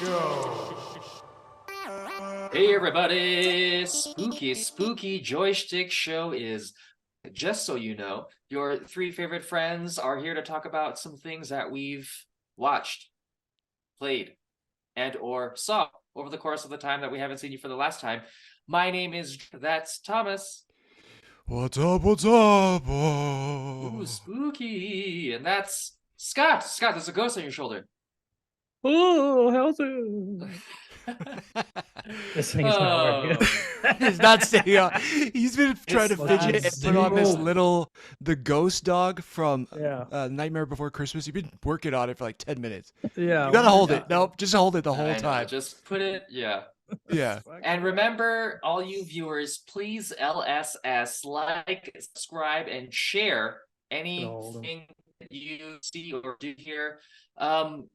Show. Hey everybody! Spooky Joy Schtick Show is, just so you know, your three favorite friends are here to talk about some things that we've watched, played, and or saw over the course of the time that we haven't seen you for the last time. My name is, that's Thomas. What's up? What's up? Ooh, spooky! And that's Scott. Scott, there's a ghost on your shoulder. Oh, how's This thing is not working. He's not staying on. He's been trying to fidget and put on this zero. the ghost dog from Yeah. Nightmare Before Christmas. You've been working on it for like 10 minutes. Yeah. You gotta hold Yeah. it. Nope, just hold it the I whole know, time. just put it, yeah. Yeah. And remember, all you viewers, please LSS, like, subscribe, and share anything that you see or do here.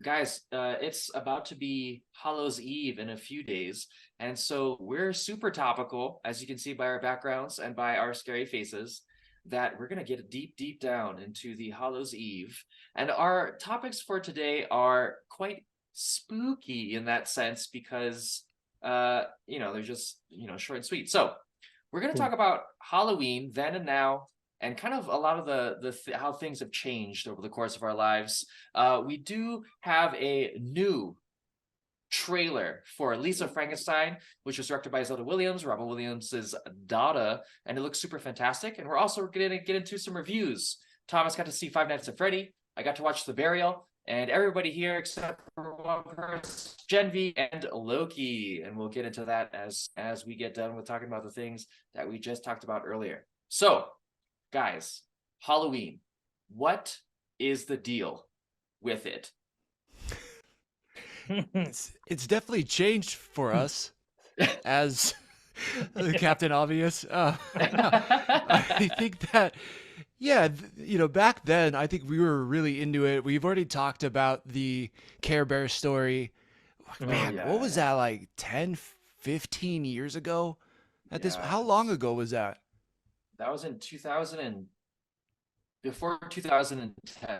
Guys, it's about to be Hallows Eve in a few days, and so we're super topical, as you can see by our backgrounds and by our scary faces, that we're gonna get deep down into the Hallows Eve. And our topics for today are quite spooky in that sense because they're just, short and sweet. So we're going to talk about Halloween then and now, and kind of a lot of how things have changed over the course of our lives. We do have a new trailer for Lisa Frankenstein, which was directed by Zelda Williams, Robin Williams' daughter, and it looks super fantastic. And we're also going to get into some reviews. Thomas got to see Five Nights at Freddy. I got to watch The Burial. And everybody here except for one person, Genvi and Loki. And we'll get into that as we get done with talking about the things that we just talked about earlier. So, guys, Halloween. What is the deal with it? It's definitely changed for us as Captain Obvious. I think that, yeah, back then, I think we were really into it. We've already talked about the Care Bear story. Man, what was that, like 10, 15 years ago? How long ago was that? That was in before 2010.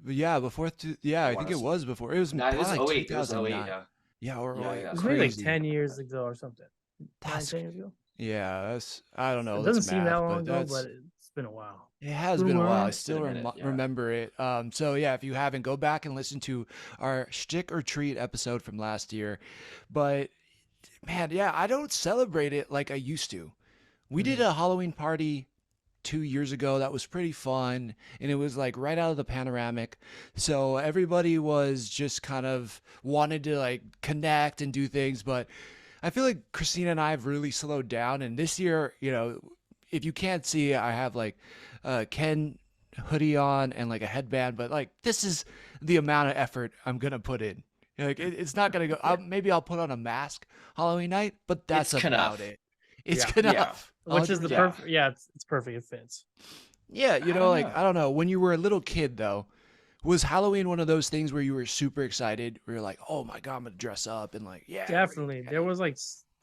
Yeah, I think it was before. It was No, it was probably 08. 2009. It was 08, yeah. Yeah, it was maybe like 10 years ago or something. That's 10 years ago. Yeah, I don't know. It doesn't seem that long ago, but it's been a while. It has been a while. I still remember it. So yeah, if you haven't, go back and listen to our Shtick or Treat episode from last year. But man, yeah, I don't celebrate it like I used to. We did a Halloween party 2 years ago that was pretty fun, and it was like right out of the panoramic, so everybody was just kind of wanted to like connect and do things. But I feel like Christina and I have really slowed down, and this year, if you can't see, I have like Ken hoodie on and like a headband, but like this is the amount of effort I'm gonna put in. Like it's not gonna go. Maybe I'll put on a mask Halloween night, but that's about it. It's enough. Which is the perfect. Yeah, it's perfect. It fits. Yeah, I don't know. When you were a little kid, though, was Halloween one of those things where you were super excited? Where you're like, "Oh my god, I'm gonna dress up," and like, yeah, definitely. There was like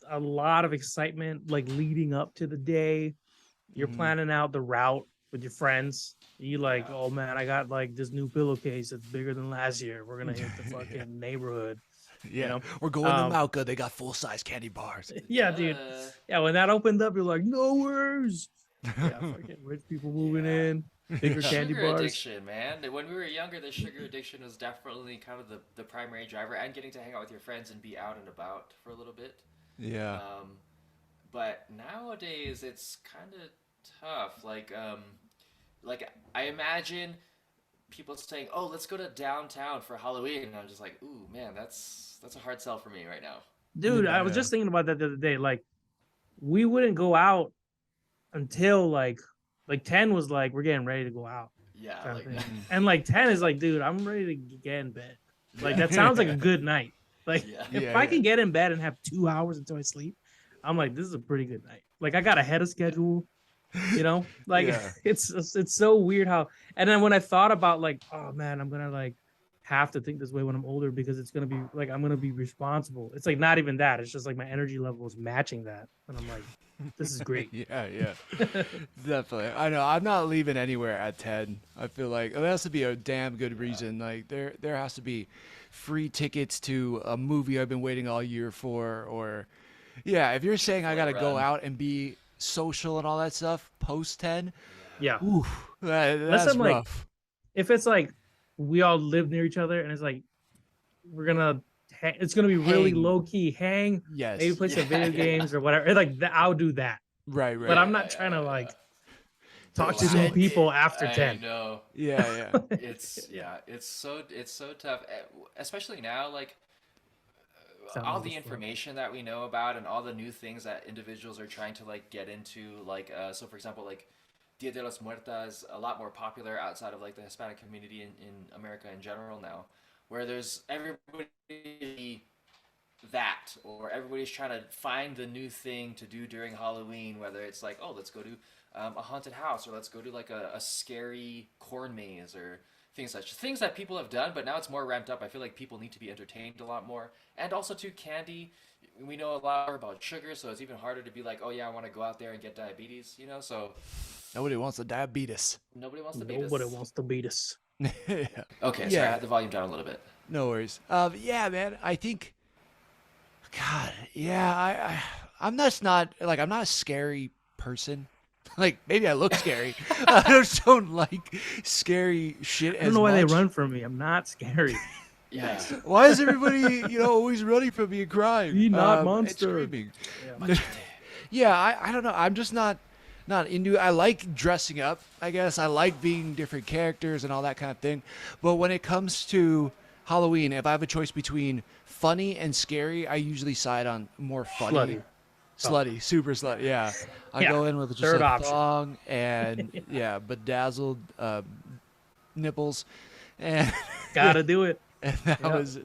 a lot of excitement, like leading up to the day. You're planning out the route with your friends. You like, oh man, I got like this new pillowcase that's bigger than last year. We're gonna hit the fucking neighborhood. Yeah, we're going to Malca. They got full-size candy bars. Yeah, dude. Yeah, when that opened up, you're like, nowheres. Yeah, fucking rich people moving in, bigger candy bars. Sugar addiction, man. When we were younger, the sugar addiction was definitely kind of the primary driver, and getting to hang out with your friends and be out and about for a little bit. Yeah. But nowadays, it's kind of tough. Like I imagine people saying, "Oh, let's go to downtown for Halloween," and I'm just like, "Ooh, man, that's a hard sell for me right now." Dude, I was just thinking about that the other day. Like, we wouldn't go out until like 10 was like, we're getting ready to go out. Yeah, and like 10 is like, dude, I'm ready to get in bed. Like that sounds like a good night. Like if I can get in bed and have 2 hours until I sleep, I'm like, this is a pretty good night. Like I got ahead of schedule. Like it's so weird how. And then when I thought about like, oh man, I'm gonna like have to think this way when I'm older because it's gonna be like I'm gonna be responsible. It's like not even that. It's just like my energy level is matching that, and I'm like, this is great. Yeah, definitely. I know. I'm not leaving anywhere at 10. I feel like there has to be a damn good reason. Like there has to be free tickets to a movie I've been waiting all year for, or yeah. If you're saying I gotta go out and be social and all that stuff post 10, Yeah. oof, that's I'm like, rough. if it's like we all live near each other and it's like it's gonna be really low key hang. Yes. Maybe play some video games or whatever. Like I'll do that. Right. But I'm not trying to like talk to new people after 10. I know. Yeah. It's so tough, especially now. Like all the information that we know about and all the new things that individuals are trying to like get into. Like so, for example, like Dia de los Muertos a lot more popular outside of like the Hispanic community in America in general now, where there's everybody or everybody's trying to find the new thing to do during Halloween, whether it's like, oh, let's go to a haunted house, or let's go to like a scary corn maze, or things that people have done, but now it's more ramped up. I feel like people need to be entertained a lot more, and also too, candy. We know a lot more about sugar, so it's even harder to be like, oh yeah, I want to go out there and get diabetes, so nobody wants the diabetes. Nobody wants to beat us. Nobody wants to beat us. Okay, so I had the volume down a little bit. No worries. Yeah, man. I think, God, yeah. I'm just not like I'm not a scary person. Like maybe I look scary. I just don't like scary shit. I don't know why they run from me. I'm not scary. Yeah. Why is everybody, always running from me and crying? Be not monster. And screaming. Yeah, I don't know. I'm just not into it. I like dressing up, I guess. I like being different characters and all that kind of thing. But when it comes to Halloween, if I have a choice between funny and scary, I usually side on more funny. Slutty, super slutty. Yeah, I go in with just third a option. thong and bedazzled nipples, and gotta do it. And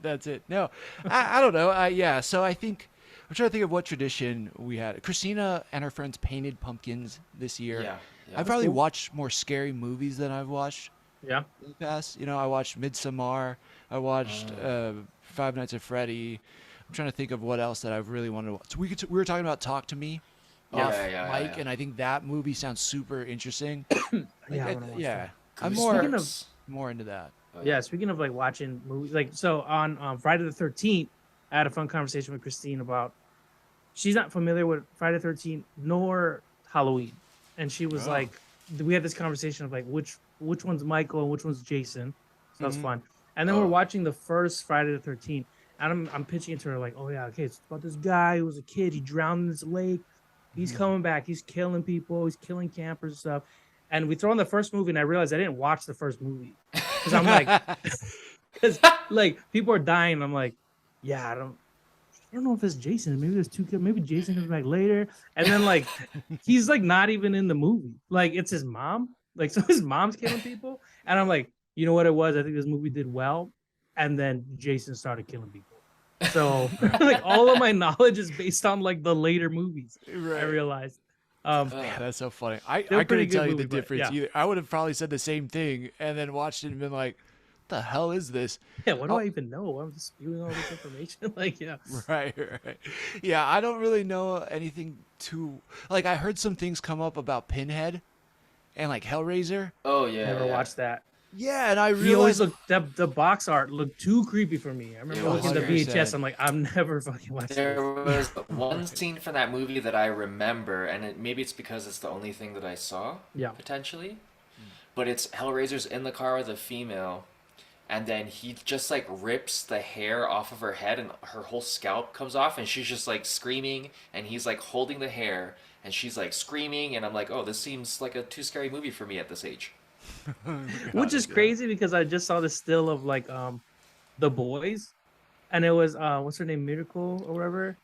that's it. No, I don't know. Yeah, so I think I'm trying to think of what tradition we had. Christina and her friends painted pumpkins this year. Yeah. I probably watched more scary movies than I've watched. Yeah. In the past, I watched Midsommar. I watched Five Nights at Freddy. I'm trying to think of what else that I've really wanted to watch. So we were talking about Talk to Me off Mike, and I think that movie sounds super interesting. I'm more into that. Yeah, speaking of like watching movies, like so on Friday the 13th, I had a fun conversation with Christine about she's not familiar with Friday the 13th nor Halloween, and she was like, we had this conversation of like which one's Michael and which one's Jason, so that's fun. And then we're watching the first Friday the 13th. And I'm pitching it to her like, oh yeah, okay, it's about this guy who was a kid. He drowned in this lake. He's coming back. He's killing people. He's killing campers and stuff. And we throw on the first movie, and I realized I didn't watch the first movie because I'm like, because like people are dying. And I'm like, yeah, I don't know if it's Jason. Maybe there's two kids. Maybe Jason comes back later. And then like he's like not even in the movie. Like it's his mom. Like so his mom's killing people. And I'm like, you know what it was? I think this movie did well. And then Jason started killing people. So like all of my knowledge is based on like the later movies. Right. I realized. That's so funny. I couldn't tell you the difference either. I would have probably said the same thing and then watched it and been like, what the hell is this? Yeah, what do I even know? I'm just spewing all this information. Like, yeah. Right. Yeah, I don't really know anything too like I heard some things come up about Pinhead and like Hellraiser. Oh yeah. Never watched that. Yeah, and I realized he always looked the box art looked too creepy for me. I remember looking at the VHS. I'm like, I'm never fucking watching. There was one scene from that movie that I remember, and maybe it's because it's the only thing that I saw. Yeah. Potentially, but it's Hellraiser's in the car with a female, and then he just like rips the hair off of her head, and her whole scalp comes off, and she's just like screaming, and he's like holding the hair, and she's like screaming, and I'm like, oh, this seems like a too scary movie for me at this age. Which is crazy because I just saw the still of like the boys, and it was what's her name, Miracle or whatever.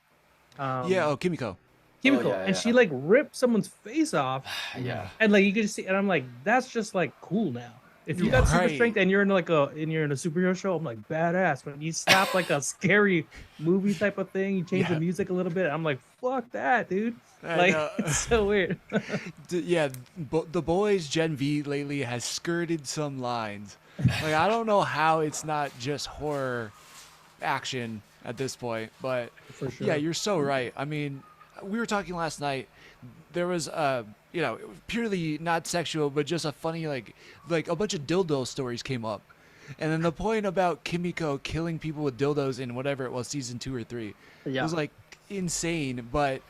Kimiko. And she like ripped someone's face off. Yeah. And like you could just see, and I'm like, that's just like cool now. If you got super Right. strength and you're in a superhero show, I'm like badass. When you slap like a scary movie type of thing, you change the music a little bit. I'm like, fuck that, dude. I know. It's so weird. The boys Gen V lately has skirted some lines. Like I don't know how it's not just horror action at this point, but For sure. yeah, you're so right. I mean, we were talking last night. There was purely not sexual, but just a funny like a bunch of dildo stories came up, and then the point about Kimiko killing people with dildos in whatever it was, season 2 or 3, was like insane. But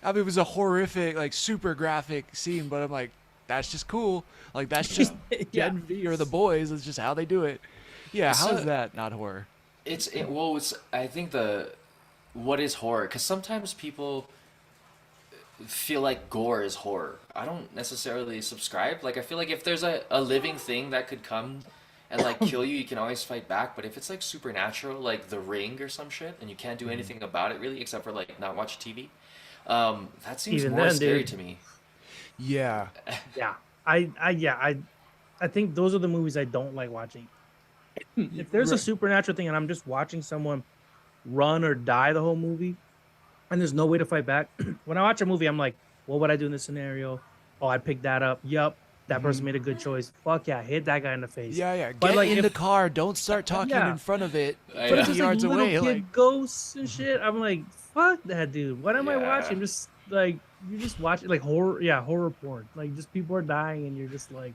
I mean, it was a horrific, like super graphic scene. But I'm like, that's just cool. Like that's just Gen V or the boys. It's just how they do it. Yeah, how is that not horror? I think what is horror? Because sometimes people feel like gore is horror. I don't necessarily subscribe. Like I feel like if there's a living thing that could come and like kill you, you can always fight back. But if it's like supernatural, like The Ring or some shit, and you can't do anything about it really, except for like not watch TV, that seems Even more then, scary dude. to me. Yeah. Yeah. I think those are the movies I don't like watching. If there's a supernatural thing and I'm just watching someone run or die the whole movie and there's no way to fight back, when I watch a movie, I'm like, what would I do in this scenario? Oh, I'd pick that up. Yup. That person made a good choice. Fuck yeah, hit that guy in the face. Yeah. But Get like, in if- the car. Don't start talking in front of it. But 50 But it's just like yards little away. kid Like, ghosts and shit. I'm like, fuck that dude. What am I Yeah. watching? Just like you're just watching like horror porn. Like just people are dying and you're just like,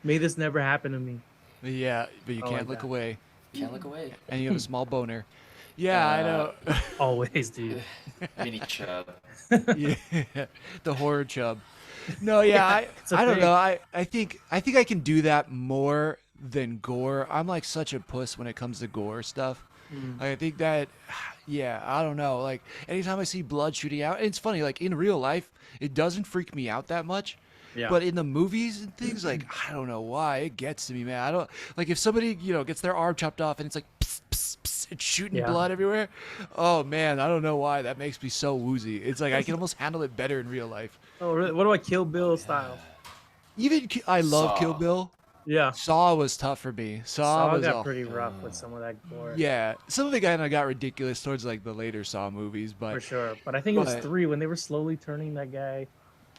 may this never happen to me. yeah, but you I can't like look that. away, Can't look away. and you have a small boner. Yeah, I know. Always, dude. Mini chub. Yeah, the horror chub. No, yeah, it's a I don't thing. know. I think I can do that more than gore. I'm like such a puss when it comes to gore stuff. I think that, yeah, I don't know. Like anytime I see blood shooting out, it's funny. Like in real life, it doesn't freak me out that much. Yeah. But in the movies and things, like I don't know why it gets to me, man. I don't like if somebody gets their arm chopped off and it's like pss, pss, pss, it's shooting Yeah. blood everywhere. Oh man, I don't know why that makes me so woozy. It's like I can almost handle it better in real life. Oh, really? What about Kill Bill style? Even I love Saw. Kill Bill. Yeah. Saw was tough for me. Saw was got pretty rough with some of that gore. yeah. Some of it kind of got ridiculous towards like the later Saw movies, For but sure. But I think it was But- 3 when they were slowly turning that guy,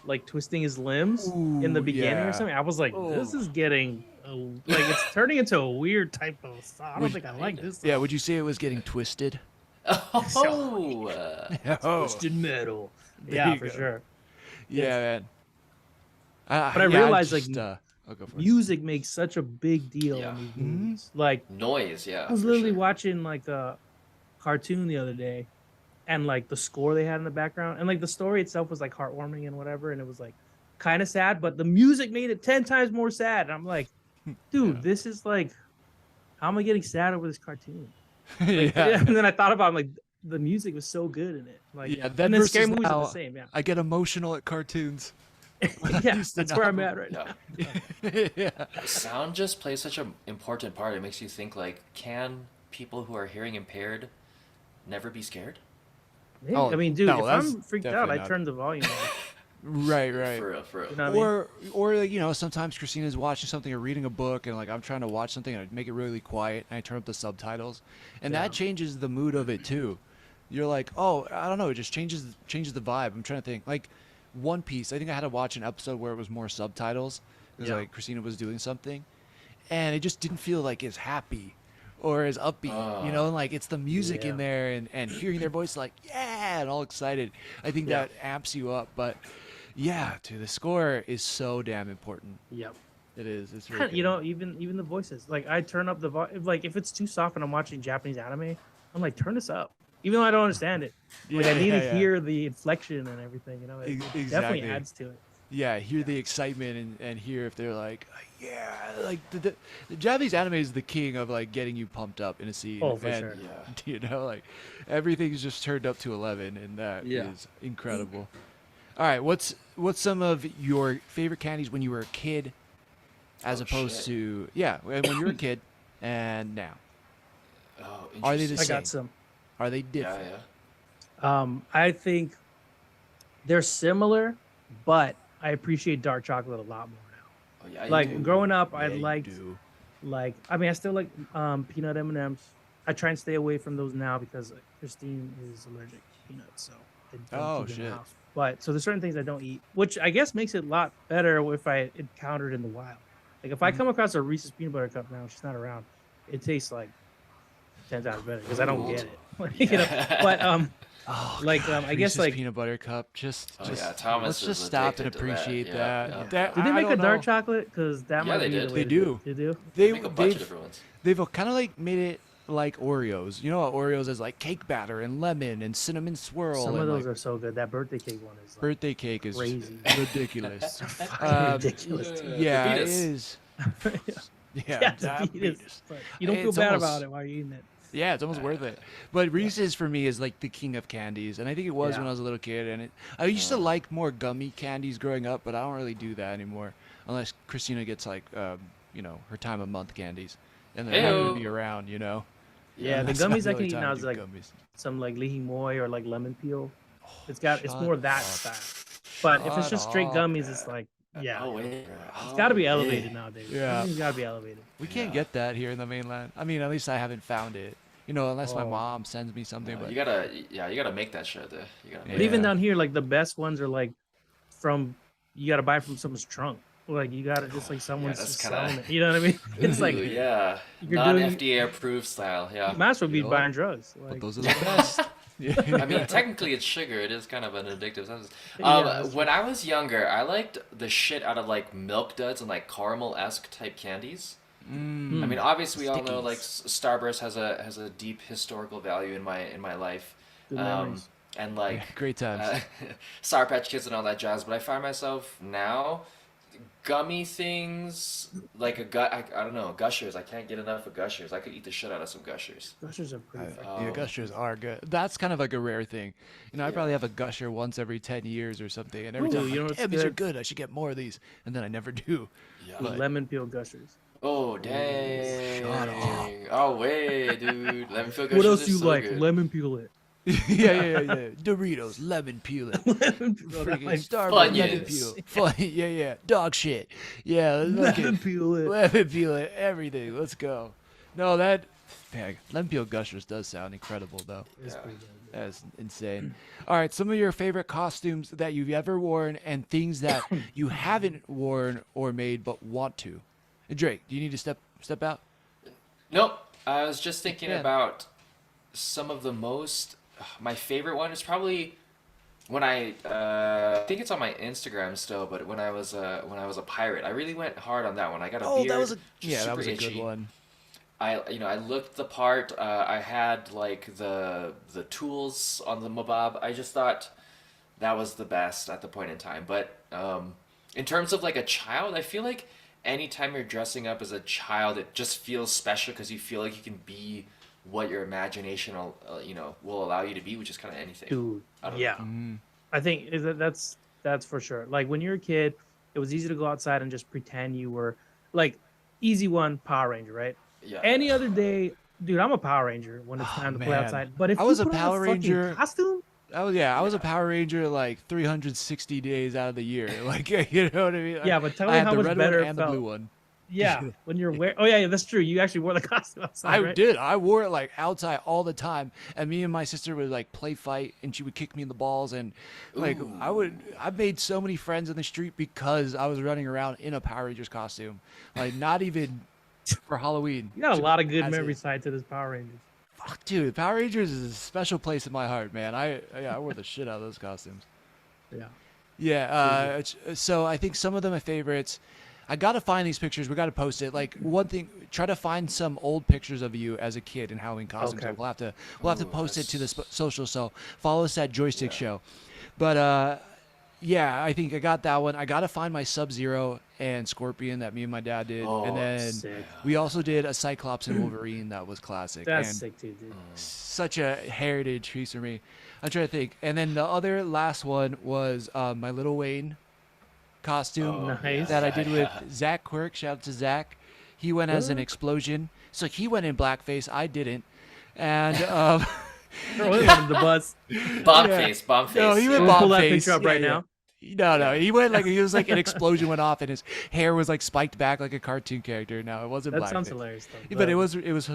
like twisting his limbs in the Ooh, beginning yeah. or something. I was like, this is getting like it's turning into a weird type of Saw. I don't think I like this. yeah. Would you say it was getting twisted? Oh, Oh, Twisted metal. There Yeah, you for go. sure. yeah, man. But I realized, like, I'll go for it. Music makes such a big deal Yeah. in these Mhm. movies. Like noise. Yeah. I was for literally sure. watching like a cartoon the other day, and like the score they had in the background, and like the story itself was like heartwarming and whatever, and it was like kind of sad, but the music made it 10 times more sad. And I'm like, dude, Yeah. this is like, how am I getting sad over this cartoon? Like, yeah. And then I thought about like the music was so good in it. Like, Yeah, then and then versus scary movies are now, the same. Yeah, I get emotional at cartoons. I yeah, used to that's where I'm not. at right now. Yeah. yeah. Sound just plays such an important part. It makes you think like, can people who are hearing impaired never be scared? Maybe. Oh, I mean, dude, no, if that's I'm freaked out, definitely I not. turn the volume off. Right, right. For real, for real. You know what I mean? Or like sometimes Christina's watching something or reading a book and like I'm trying to watch something and I make it really quiet and I turn up the subtitles and Yeah. that changes the mood of it too. You're like, oh, I don't know, it just changes the vibe. I'm trying to think. Like One Piece, I think I had to watch an episode where it was more subtitles because Yeah. like Christina was doing something, and it just didn't feel like as happy or as upbeat, and like it's the music in Yeah. there and hearing their voice like yeah and all excited. I think Yeah. that amps you up, but. Yeah, dude, the score is so damn important. Yep. It is. It's really You good. know, even the voices. Like I turn up the like if it's too soft and I'm watching Japanese anime, I'm like, turn this up. Even though I don't understand it. Like I need to hear the inflection and everything, It definitely Exactly. adds to it. Yeah, hear the excitement and hear if they're like, yeah, like the Japanese anime is the king of like getting you pumped up in a scene. Oh, for and, sure. Yeah. like everything's just turned up to 11, and that is Yeah. incredible. All right, what's some of your favorite candies when you were a kid, as Oh, opposed shit. to when you were a kid and now? Oh, Are they the interesting. I got some. Are they Yeah, different? yeah. I think they're similar, but I appreciate dark chocolate a lot more now. Oh, yeah, you Like do. growing up, I Yeah, you liked do. like I mean I still like peanut M&Ms. I try and stay away from those now because Christine is allergic to peanuts, so I don't Oh keep them in the shit. house. But so there's certain things I don't eat, which I guess makes it a lot better if I encounter it in the wild. Like if I come across a Reese's peanut butter cup now, she's not around, it tastes like 10 times better because I don't Ooh. get it. You know, but Oh, like God, I guess Reese's like peanut butter cup. Just, Oh just yeah, Thomas let's is just stop and addicted to that. appreciate Yeah, that. yeah. That did they I make a don't dark know. chocolate? Because that Yeah, might they be did. the They way to do do. it. They do. They make a bunch of different ones. They've kind of like made it like Oreos. You know how Oreos is like cake batter and lemon and cinnamon swirl. Some and of those like, are so good. That birthday cake one is like birthday cake is crazy. ridiculous. fucking ridiculous. Yeah, it Beatus. is. Yeah, Yeah, it's a diabetes. Beatus, but you don't feel It's bad almost- about it while you're eating it. Yeah, it's almost worth it. But Reese's for me is like the king of candies, and I think it was Yeah. when I was a little kid. And I used to like more gummy candies growing up, but I don't really do that anymore, unless Christina gets like, her time of month candies, and they're happy to Heyo. be around. Yeah, the That's not gummies I really can eat time now to is do like gummies. some like lihimoy or like lemon peel. It's Shut more that up. style. But if it's Shut just straight up. gummies, it's like yeah, Oh wait. it's got to be elevated nowadays. Yeah. It's got to be elevated. We can't Yeah. get that here in the mainland. I mean, at least I haven't found it. Unless my Oh. mom sends me something. No, But you gotta make that shit. There. You gotta. But Make even Yeah. down here, like the best ones are like from you got to buy from someone's trunk. Like you got to just like someone's that's just kinda- selling it. You know what I mean? It's like Ooh, yeah, you're non doing- FDA approved style. Yeah. you might as well be You know, buying drugs. but Like, those are the best. I mean, technically it's sugar. It is kind of an addictive substance. Yeah, that's When I was younger, I liked the shit out of like Milk Duds and like caramel-esque type candies. I mean, obviously we all know like Starburst has a deep historical value in my life, Good memories. and like Great times. Sour Patch Kids and all that jazz. But I find myself now gummy things like I don't know, Gushers. I can't get enough of Gushers. I could eat the shit out of some Gushers. Gushers are pretty. Yeah, gushers are good. That's kind of like a rare thing. I probably have a gusher once every 10 years or something, and every Ooh, time I'm you know like, what's damn, these are good? good. I should get more of these, and then I never do. Yeah. Lemon peel gushers. Oh dang! Shut up. Oh wait, dude. Lemon feel good. What else shit you is so like? good. Lemon peel it. yeah. Doritos, lemon peel it. Lemon peel it. Freaking Like, Starbucks, lemon Funyuns. peel. Fun, yeah. Dog shit. Yeah, look lemon at peel it. lemon peel it. Everything. Let's go. No, man, lemon peel gushers does sound incredible though. It's pretty good. That's insane. All right, some of your favorite costumes that you've ever worn and things that you haven't worn or made but want to. Drake, do you need to step out? Nope. I was just thinking Yeah. about some of the most. My favorite one is probably when I think it's on my Instagram still, but when I was a pirate, I really went hard on that one. I got a beard. that was super a itchy. good one. I looked the part. I had like the tools on the macabre. I just thought that was the best at the point in time. But in terms of like a child, I feel like anytime you're dressing up as a child, it just feels special because you feel like you can be what your imagination will allow you to be, which is kind of anything. Dude, I don't yeah. I think that's for sure. Like when you're a kid, it was easy to go outside and just pretend you were like easy one Power Ranger, right? Yeah. Any other day, dude, I'm a Power Ranger when it's Oh, time to play man. outside. But if I you was a put on Power fucking Ranger- costume, I was a Power Ranger like 360 days out of the year. Like, you know what I mean? yeah, but tell I me had how the much red better one it and felt. the blue one. Yeah, when you're wearing. Oh yeah, that's true. You actually wore the costume outside, I right? did. I wore it like outside all the time, and me and my sister would like play fight, and she would kick me in the balls, and like I made so many friends in the street because I was running around in a Power Rangers costume, like not even for Halloween. You got a lot of good As it- memories tied to this Power Rangers. Fuck, dude, Power Rangers is a special place in my heart, man. I wore the shit out of those costumes. Yeah. Yeah. So I think some of them are favorites. I gotta find these pictures. We gotta post it. Like one thing, try to find some old pictures of you as a kid in Halloween costumes. Okay. We'll have to post it to the that's- social. So follow us at Joy Schtick Show. But yeah, I think I got that one. I gotta find my Sub-Zero and Scorpion that me and my dad did, Oh, and then Sick. we also did a Cyclops and Wolverine that was classic. That's and sick too, dude. such a heritage piece for me. I'm trying to think. And then the other last one was my Little Wayne costume Nice. that I did with Zach Quirk. Shout out to Zach. He went as an explosion. So he went in blackface. I didn't. And Throw him under the bus. Bomb face. no, he went We'll bomb pull that face. picture up right Yeah. now. No, he went like he was like an explosion went off and his hair was like spiked back like a cartoon character. No, it wasn't That blackface. sounds hilarious though. But it was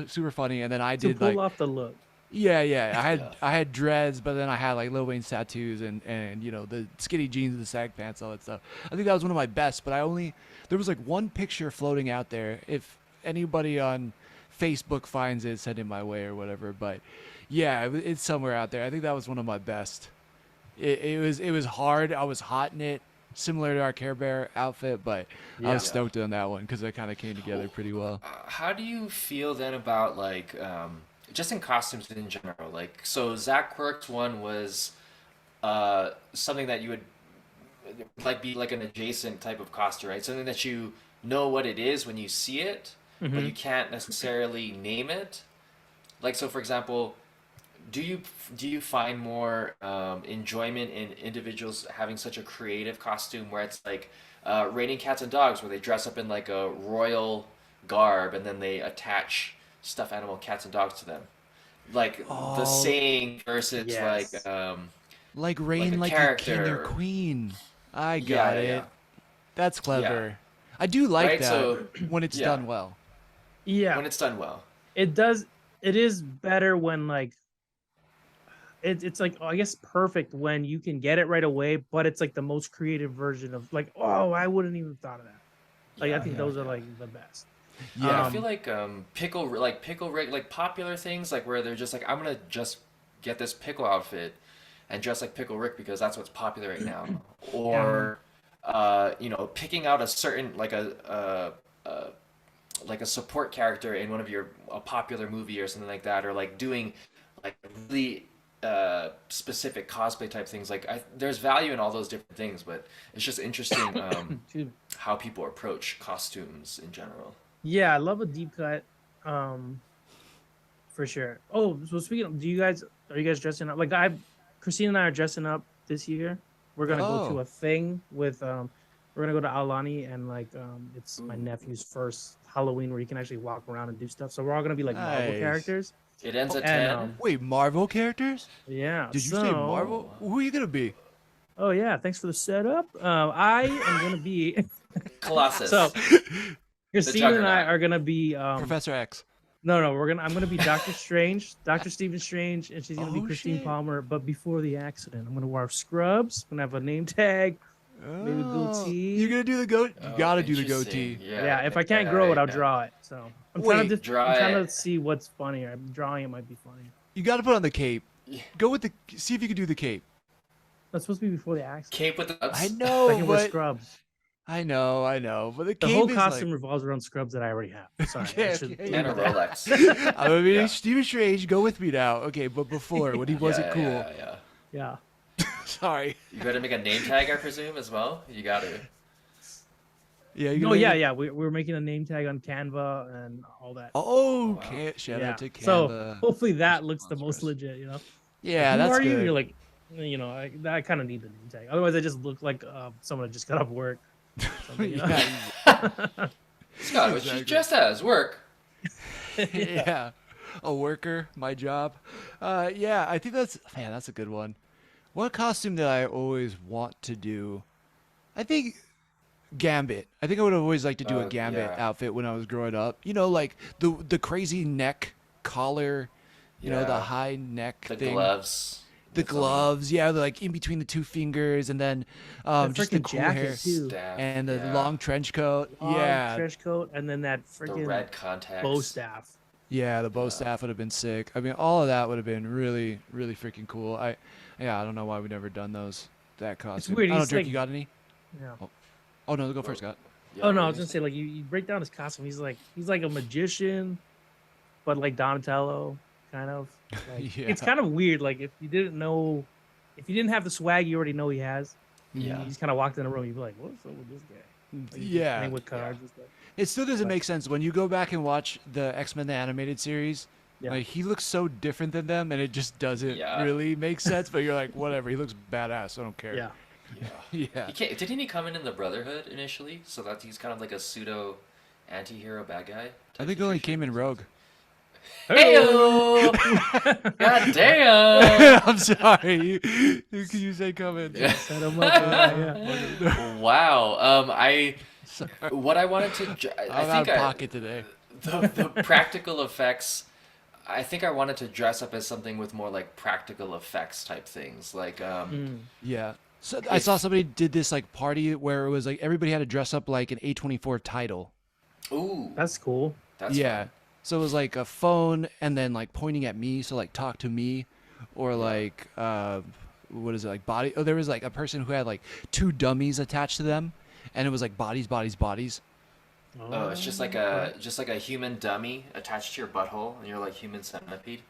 super funny. And then I to did pull like off the look. yeah. I had dreads, but then I had like Lil Wayne's tattoos and the skinny jeans, the sag pants, all that stuff. I think that was one of my best. But there was like one picture floating out there. If anybody on Facebook finds it, send it my way or whatever. But yeah, it's somewhere out there. I think that was one of my best. It was hard. I was hot in it, similar to our Care Bear outfit, but I was stoked on that one because it kind of came together pretty well. How do you feel then about like just in costumes in general? Like, so Zach Quirk's one was something that you would like be like an adjacent type of costume, right? Something that you know what it is when you see it, but you can't necessarily name it. Like, so for example, do you find more enjoyment in individuals having such a creative costume where it's like raining cats and dogs, where they dress up in like a royal garb and then they attach stuffed animal cats and dogs to them, like the saying versus like rain, like a king or queen. I got it. Yeah. That's clever. I do like Right, that so when it's done well. Yeah, when it's done well. it does. It is better when like it's like, I guess perfect when you can get it right away, but it's like the most creative version of like, oh, I wouldn't even have thought of that. Like I think those are like the best. Yeah, I feel like pickle rig, like popular things like where they're just like, I'm gonna just get this pickle outfit and dress like Pickle Rick because that's what's popular right now, or picking out a certain like a support character in one of a popular movie or something like that, or like doing like really specific cosplay type things. Like there's value in all those different things, but it's just interesting how people approach costumes in general. Yeah, I love a deep cut, for sure. Oh, so speaking of, are you guys dressing up? Like Christine and I are dressing up this year. We're gonna go to a thing with we're gonna go to Aulani, and like it's my nephew's first Halloween where you can actually walk around and do stuff. So we're all gonna be like Marvel characters. It ends at 10. Wait, Marvel characters? Yeah. Did you say Marvel? Who are you gonna be? Oh yeah, thanks for the setup. I am gonna be Colossus. So Christine and I are gonna be Professor X. No, I'm gonna be Doctor Strange, Doctor Stephen Strange, and she's gonna be Christine Palmer. But before the accident, I'm gonna wear scrubs. I'm gonna have a name tag, maybe a goatee. You're gonna do the goat? You gotta do the goatee. Yeah, if I can't grow it, I'll draw it. So I'm trying to see what's funnier. I'm drawing it might be funny. You gotta put on the cape. Go with see if you can do the cape. That's supposed to be before the accident. Cape with the I know, I can wear scrubs. I know, but the whole costume revolves around scrubs that I already have. Sorry, and a Rolex. I'm gonna be Stephen Strange. Go with me now. Okay, but before when he wasn't cool. Yeah. Sorry. You better make a name tag, I presume, as well. You got to. Yeah. We're making a name tag on Canva and all that. Oh, wow. Shout out to Canva. So hopefully that looks the most legit, Yeah, that's good. You're like, I kind of need the name tag. Otherwise, I just look like someone that just got off work. Scott, what you just as work. Yeah, a worker, my job. Yeah, I think that's a good one. What costume did I always want to do? I think Gambit. I think I would have always liked to do a Gambit outfit when I was growing up. Like the crazy neck collar, the high neck thing. Gloves. The gloves, like in between the two fingers, and then just the cool hair too. And the long trench coat. Trench coat, and then that freaking red contacts. bow staff. Yeah, the bow staff would have been sick. I mean, all of that would have been really, really freaking cool. I don't know why we never done that costume. It's weird. I don't know, Dirk, you got any? Yeah. Oh no, go first, Scott. I was gonna say, like, you break down his costume. He's like a magician, but like Donatello. Kind of. Like, it's kind of weird. Like if you didn't have the swag you already know he has, you just kind of walked in the room, you'd be like, "What's up with this guy?" Like, playing with cards and stuff. It still doesn't make sense when you go back and watch the X-Men the animated series. Like he looks so different than them, and it just doesn't really make sense. But you're like, whatever. He looks badass. I don't care. Yeah. Didn't he come in the Brotherhood initially? So that he's kind of like a pseudo anti-hero bad guy. I think he only came in Rogue. Hey-o! God damn! I'm sorry. You say come in. Yeah. Set 'em up. Yeah. Wow. Sorry. What I wanted to, I'm out of pocket today. the practical effects. I think I wanted to dress up as something with more like practical effects type things, like Yeah. So I saw somebody did this like party where it was like everybody had to dress up like an A24 title. Ooh, That's cool. that's Yeah. fun. So it was like a phone and then like pointing at me, so like talk to me, or like what is it, like body? Oh, there was like a person who had like two dummies attached to them, and it was like bodies, bodies, bodies. Oh, it's just like a human dummy attached to your butthole, and you're like human centipede.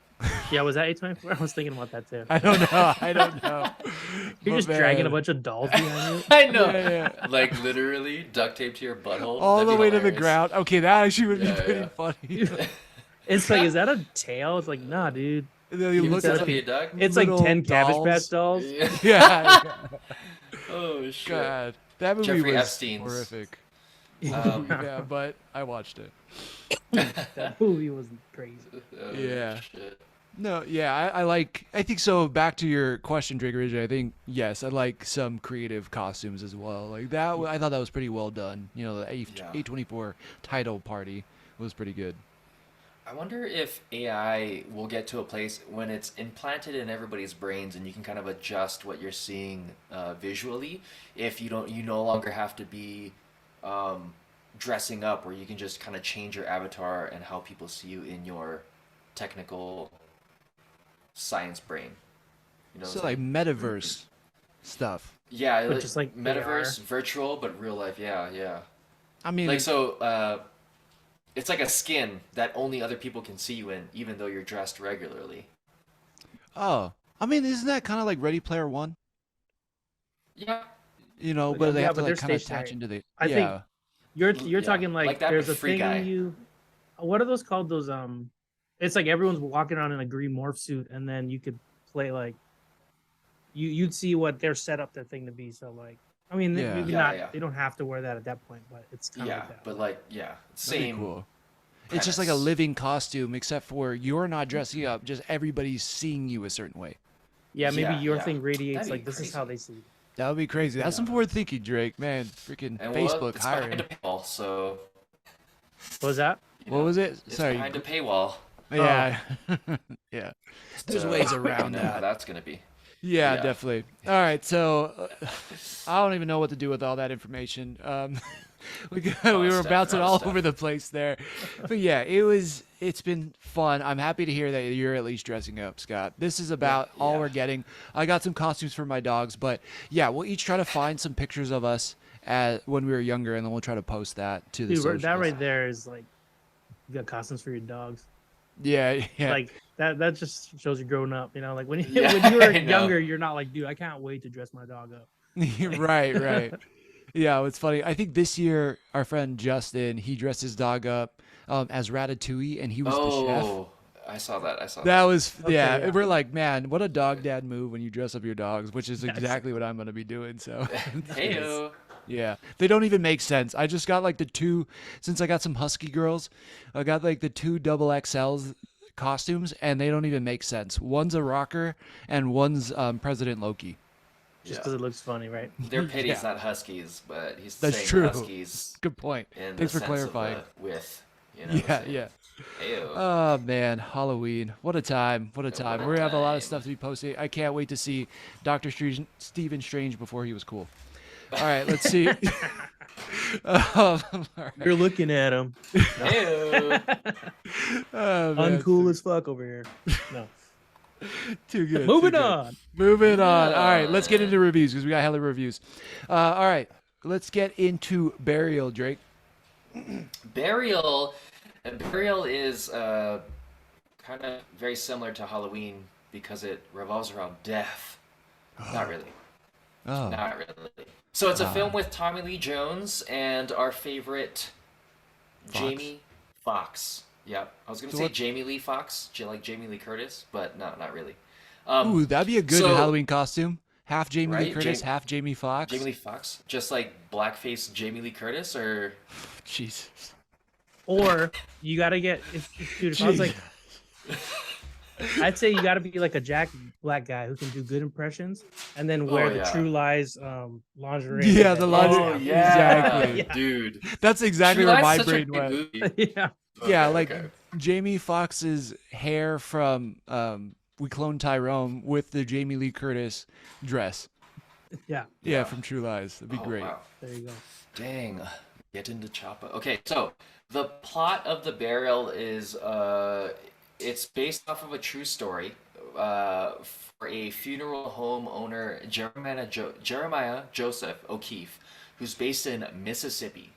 Yeah, was that A24? I was thinking about that too. I don't know. I don't know. You're But just dragging a man, bunch of dolls behind you. I know. Yeah, yeah. Like literally duct taped to your butthole. all That'd the be way to the hilarious. ground. Okay, that actually would be Yeah, pretty yeah. funny. It's like, is that a tail? It's like, nah, dude. And then you Human look at centipede, dog. It's like Little 10 Cabbage Patch dolls. Yeah. yeah. Oh shit. God, that movie Jeffrey was Epstein's. horrific. Yeah, but I watched it. That movie was crazy. Oh, Yeah. shit. No, yeah, I think so. Back to your question, Drake, originally, I think, yes, I like some creative costumes as well. Like that, I thought that was pretty well done. You know, the Yeah. A24 title party was pretty good. I wonder if AI will get to a place when it's implanted in everybody's brains and you can kind of adjust what you're seeing visually. If you no longer have to be dressing up, or you can just kind of change your avatar and how people see you in your technical science brain. You know, So it's like metaverse stuff. yeah, But just like metaverse, AR. virtual, but real life. Yeah, yeah. I mean, Like so, it's like a skin that only other people can see you in, even though you're dressed regularly. oh, I mean, isn't that kind of like Ready Player One? Yeah. You know, But but they yeah, have but to they're like kind of stationary. attach into the. I think yeah. You're Yeah, talking like, like that, there's but a Free thing Guy. you. What are those called? Those it's like everyone's walking around in a green morph suit, and then you could play like. You'd see what they're set up their thing to be. So like, I mean, Yeah. you can Yeah, not. yeah. They don't have to wear that at that point, but it's kind of Yeah, like that. but like, yeah, That'd be same. cool. It's just like a premise. living costume, except for you're not dressing up. Just everybody's seeing you a certain way. Yeah, maybe Yeah, your yeah. thing radiates That'd be like this is how crazy. they see you. That would be crazy. That's some forward thinking, Drake. Man, freaking And Facebook it's behind hiring. a paywall, so What was that? you What know, was it? it's Sorry. behind a paywall. Yeah. Yeah. There's So, ways you around know how that. that's gonna be. Yeah, Yeah. definitely. All right, so I don't even know what to do with all that information. We were stuff, bouncing a lot of all stuff. over the place there, but yeah, it's been fun. I'm happy to hear that you're at least dressing up, Scott. This is about all yeah. we're getting. I got some costumes for my dogs, but yeah, we'll each try to find some pictures of us when we were younger, and then we'll try to post that to the Dude, socials. that right there is like, you got costumes for your dogs. Yeah, yeah. Like that just shows you growing up. You know, like when you Yeah, when you were I know. younger, you're not like, dude, I can't wait to dress my dog up. Right, right. Yeah, it's funny. I think this year our friend Justin, he dressed his dog up as Ratatouille, and he was the chef. Oh, I saw that. I saw that. That was Okay, yeah. We're like, man, what a dog dad move when you dress up your dogs, which is Yes. exactly what I'm gonna be doing. So Heyo. yeah, they don't even make sense. I just got like the two, since I got some husky girls, I got like the two double XLs costumes, and they don't even make sense. One's a rocker, and one's President Loki. Just Yeah. because it looks funny, right? They're pitties, Yeah. not huskies, but he's That's saying true. huskies Good point. in Thanks the for sense of clarifying. the width. You know, Yeah, so, yeah. Heyo. Oh man, Halloween! What a time! What a time! What a We're gonna have a lot of time. stuff to be posting. I can't wait to see Doctor Stephen Strange before he was cool. All right, let's see. All right. You're looking at him. Heyo. Oh, man, Uncool as fuck over here. No. too good. Moving too good. on. Moving on. All right, let's get into reviews because we got hella reviews. All right, let's get into Burial, Drake. Burial. Burial is kind of very similar to Halloween because it revolves around death. Not really. Oh, Not really. So it's a film with Tommy Lee Jones and our favorite Fox? Jamie Foxx. Yep. I was gonna So say what- Jamie Lee Fox, like Jamie Lee Curtis, but no, not really. ooh, that'd be a good so- Halloween costume. Half Jamie Lee Right, Curtis, Jam- half Jamie Foxx. Jamie Lee Fox, just like blackface Jamie Lee Curtis, or Jesus. Or you gotta get dude. If I was like, I'd say you got to be like a Jack Black guy who can do good impressions, and then wear the True Lies lingerie. Yeah, the lingerie. Oh Exactly. yeah, dude. That's exactly True where Lies my is such a brain good went. movie. Yeah. Yeah, Okay, like okay. Jamie Foxx's hair from We Cloned Tyrone with the Jamie Lee Curtis dress. Yeah. Yeah, from True Lies. That'd be great. Wow. There you go. Dang. Get into Choppa. Okay, so the plot of the burial is it's based off of a true story for a funeral home owner, Jeremiah Joseph O'Keefe, who's based in Mississippi.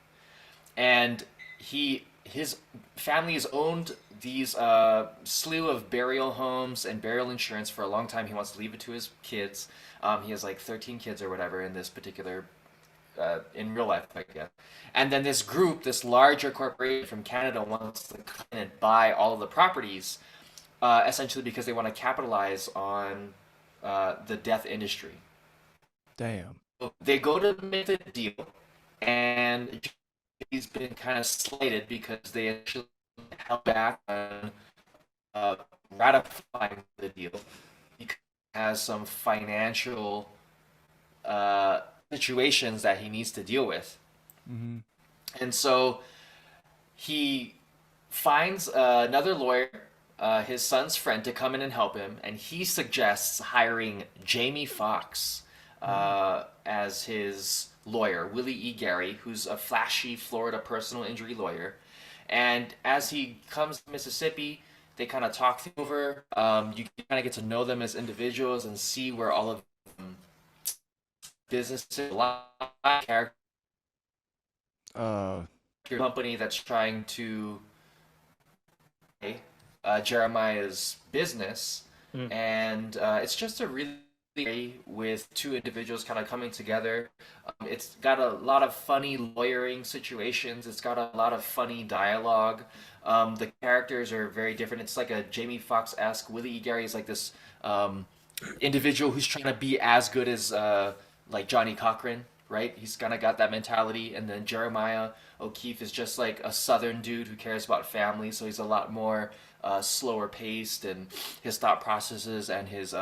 And his family has owned these slew of burial homes and burial insurance for a long time. He wants to leave it to his kids. He has like 13 kids or whatever in this particular in real life, I guess. And then this group, this larger corporation from Canada, wants to come in and buy all of the properties, essentially because they want to capitalize on the death industry. Damn. So they go to make the deal, and he's been kind of slated because they actually held back on ratifying the deal because he has some financial situations that he needs to deal with. Mm-hmm. And so he finds another lawyer, his son's friend, to come in and help him, and he suggests hiring Jamie Foxx as his lawyer, Willie E. Gary, who's a flashy Florida personal injury lawyer. And as he comes to Mississippi, they kind of talk things over. You kind of get to know them as individuals and see where all of businesses, a lot of character company that's trying to Jeremiah's business, and it's just a really with two individuals kind of coming together. It's got a lot of funny lawyering situations. It's got a lot of funny dialogue. The characters are very different. It's like a Jamie Foxx-esque. Willie E. Gary is like this individual who's trying to be as good as like Johnny Cochran, right? He's kind of got that mentality. And then Jeremiah O'Keefe is just like a southern dude who cares about family, so he's a lot more slower paced, and his thought processes and his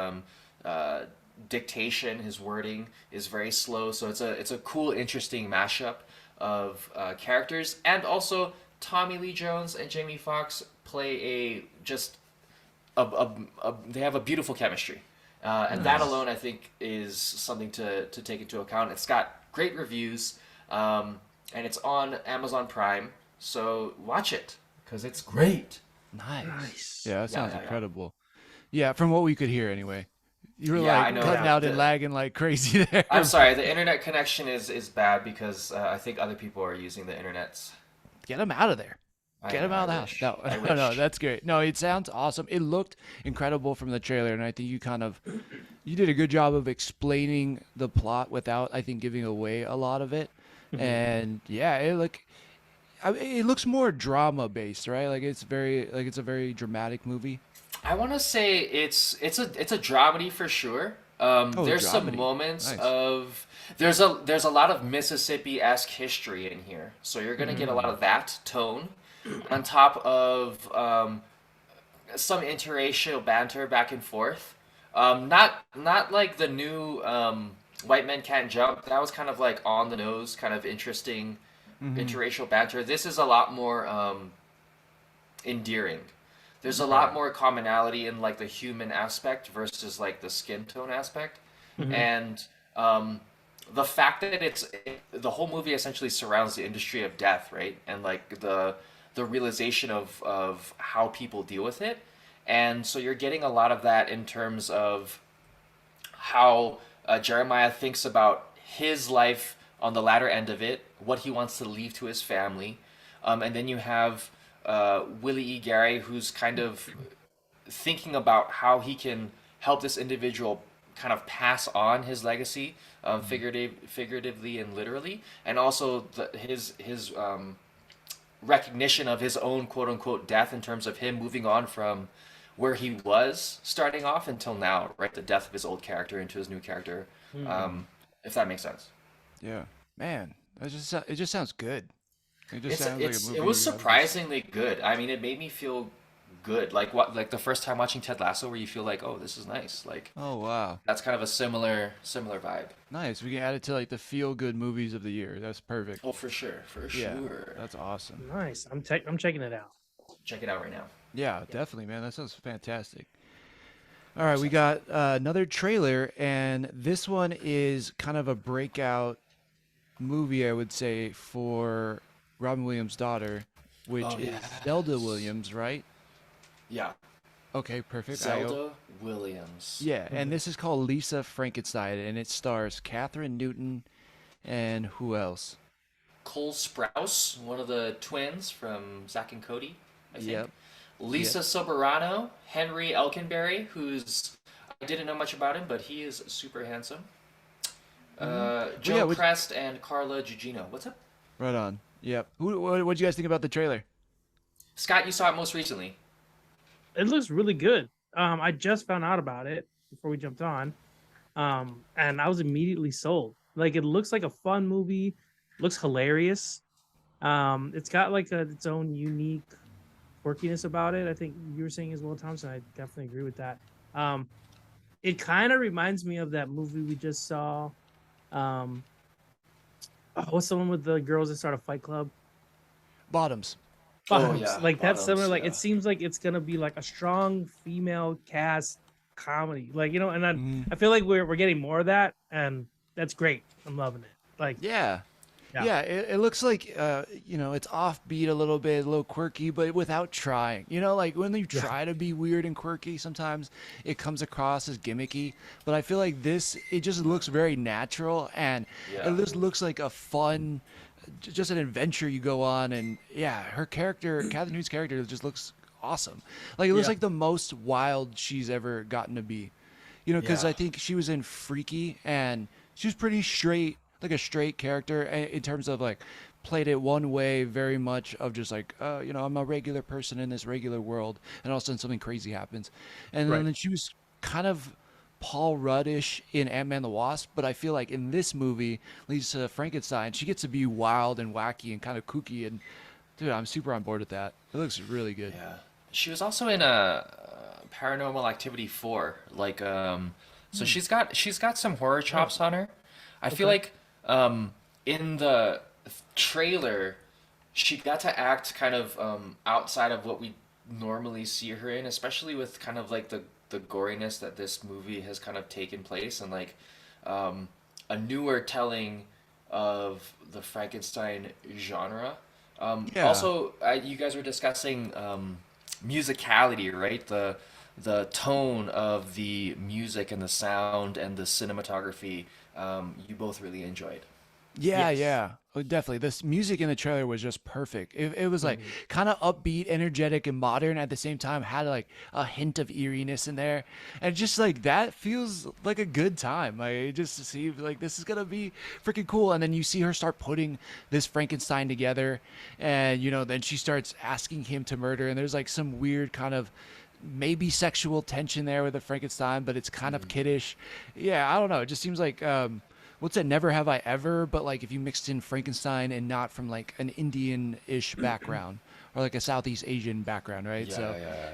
dictation, his wording is very slow. So it's a cool, interesting mashup of characters. And also Tommy Lee Jones and Jamie Foxx play they have a beautiful chemistry. And that alone, I think, is something to take into account. It's got great reviews, and it's on Amazon Prime, so watch it, because it's great. Nice. Yeah, that sounds incredible. Yeah, from what we could hear anyway. You were like cutting out and lagging like crazy there. I'm sorry, the internet connection is bad because I think other people are using the internets. Get them out of there. Get him out of the house. No, that's great. No, it sounds awesome. It looked incredible from the trailer, and I think you did a good job of explaining the plot without, I think, giving away a lot of it. And yeah, it looks more drama based, right? Like it's a very dramatic movie. I want to say it's a dramedy for sure. There's some moments of there's a lot of Mississippi-esque history in here, so you're gonna get a lot of that tone, on top of some interracial banter back and forth. Not like the new White Men Can't Jump. That was kind of like on the nose, kind of interesting interracial banter. This is a lot more endearing. There's a lot more commonality in like the human aspect versus like the skin tone aspect, and the fact that the whole movie essentially surrounds the industry of death, right? And like the realization of how people deal with it. And so you're getting a lot of that in terms of how Jeremiah thinks about his life on the latter end of it, what he wants to leave to his family. And then you have Willie E. Gary, who's kind of thinking about how he can help this individual kind of pass on his legacy, figuratively and literally, and also his recognition of his own quote unquote death in terms of him moving on from where he was starting off until now, right? The death of his old character into his new character, if that makes sense. Yeah, man, it just sounds good. It just sounds like a movie. It was surprisingly good. I mean, it made me feel good. Like the first time watching Ted Lasso, where you feel like, oh, this is nice. Like, Oh wow, that's kind of a similar vibe. nice. We can add it to like the feel good movies of the year. That's perfect. Oh, for sure, for Yeah, sure. that's awesome. Nice. I'm checking it out. Check it out right now. Yeah, definitely, man. That sounds fantastic. All right, we got another trailer, and this one is kind of a breakout movie, I would say, for Robin Williams' daughter, which Oh, is yes. Zelda Williams, right? Yeah, Okay, perfect. Zelda Williams. Yeah, and this is called Lisa Frankenstein, and it stars Catherine Newton and who else? Cole Sprouse, one of the twins from Zack and Cody, I think. Yep. Lisa Soberano, Henry Elkenberry, who's I didn't know much about him, but he is super handsome. Joe Crest and Carla Gugino. What's up? Right on. Yep. What'd you guys think about the trailer? Scott, you saw it most recently. It looks really good. I just found out about it before we jumped on, and I was immediately sold. Like, it looks like a fun movie. Looks hilarious. It's got like its own unique quirkiness about it. I think you were saying as well, Thompson. I definitely agree with that. It kind of reminds me of that movie we just saw. What's the one with the girls that start a fight club? Bottoms. Bottoms. Yeah, Like that's Bottoms, similar. Like yeah. it seems like it's gonna be like a strong female cast comedy. Like, you know, and I feel like we're getting more of that, and that's great. I'm loving it. Like, Yeah. Yeah. Yeah, it looks like you know, it's offbeat a little bit, a little quirky, but without trying. You know, like when you try to be weird and quirky, sometimes it comes across as gimmicky. But I feel like this, it just looks very natural, and it just looks like a fun, just an adventure you go on. And yeah, her character, Catherine Newton's character, just looks awesome. Like it looks like the most wild she's ever gotten to be. You know, because I think she was in Freaky, and she was pretty straight, like a straight character in terms of like played it one way, very much of just like you know, I'm a regular person in this regular world, and all of a sudden something crazy happens. And then she was kind of Paul Ruddish in Ant-Man the Wasp, but I feel like in this movie, Lisa Frankenstein, she gets to be wild and wacky and kind of kooky, and dude, I'm super on board with that. It looks really good. Yeah. She was also in Paranormal Activity 4. Like so she's got some horror chops on her. I feel like in the trailer she got to act kind of outside of what we normally see her in, especially with kind of like the goriness that this movie has kind of taken place, and like a newer telling of the Frankenstein genre. Also, you guys were discussing musicality, right? The tone of the music and the sound and the cinematography, you both really enjoyed. Yeah, yeah. Oh, definitely. This music in the trailer was just perfect. It was like kind of upbeat, energetic, and modern at the same time. Had like a hint of eeriness in there, and just like that feels like a good time. Like it just seems like this is gonna be freaking cool. And then you see her start putting this Frankenstein together, and you know, then she starts asking him to murder, and there's like some weird kind of maybe sexual tension there with the Frankenstein, but it's kind of kiddish. Yeah, I don't know. It just seems like what's that? Never Have I Ever, but like if you mixed in Frankenstein and not from like an Indian-ish background or like a Southeast Asian background, right?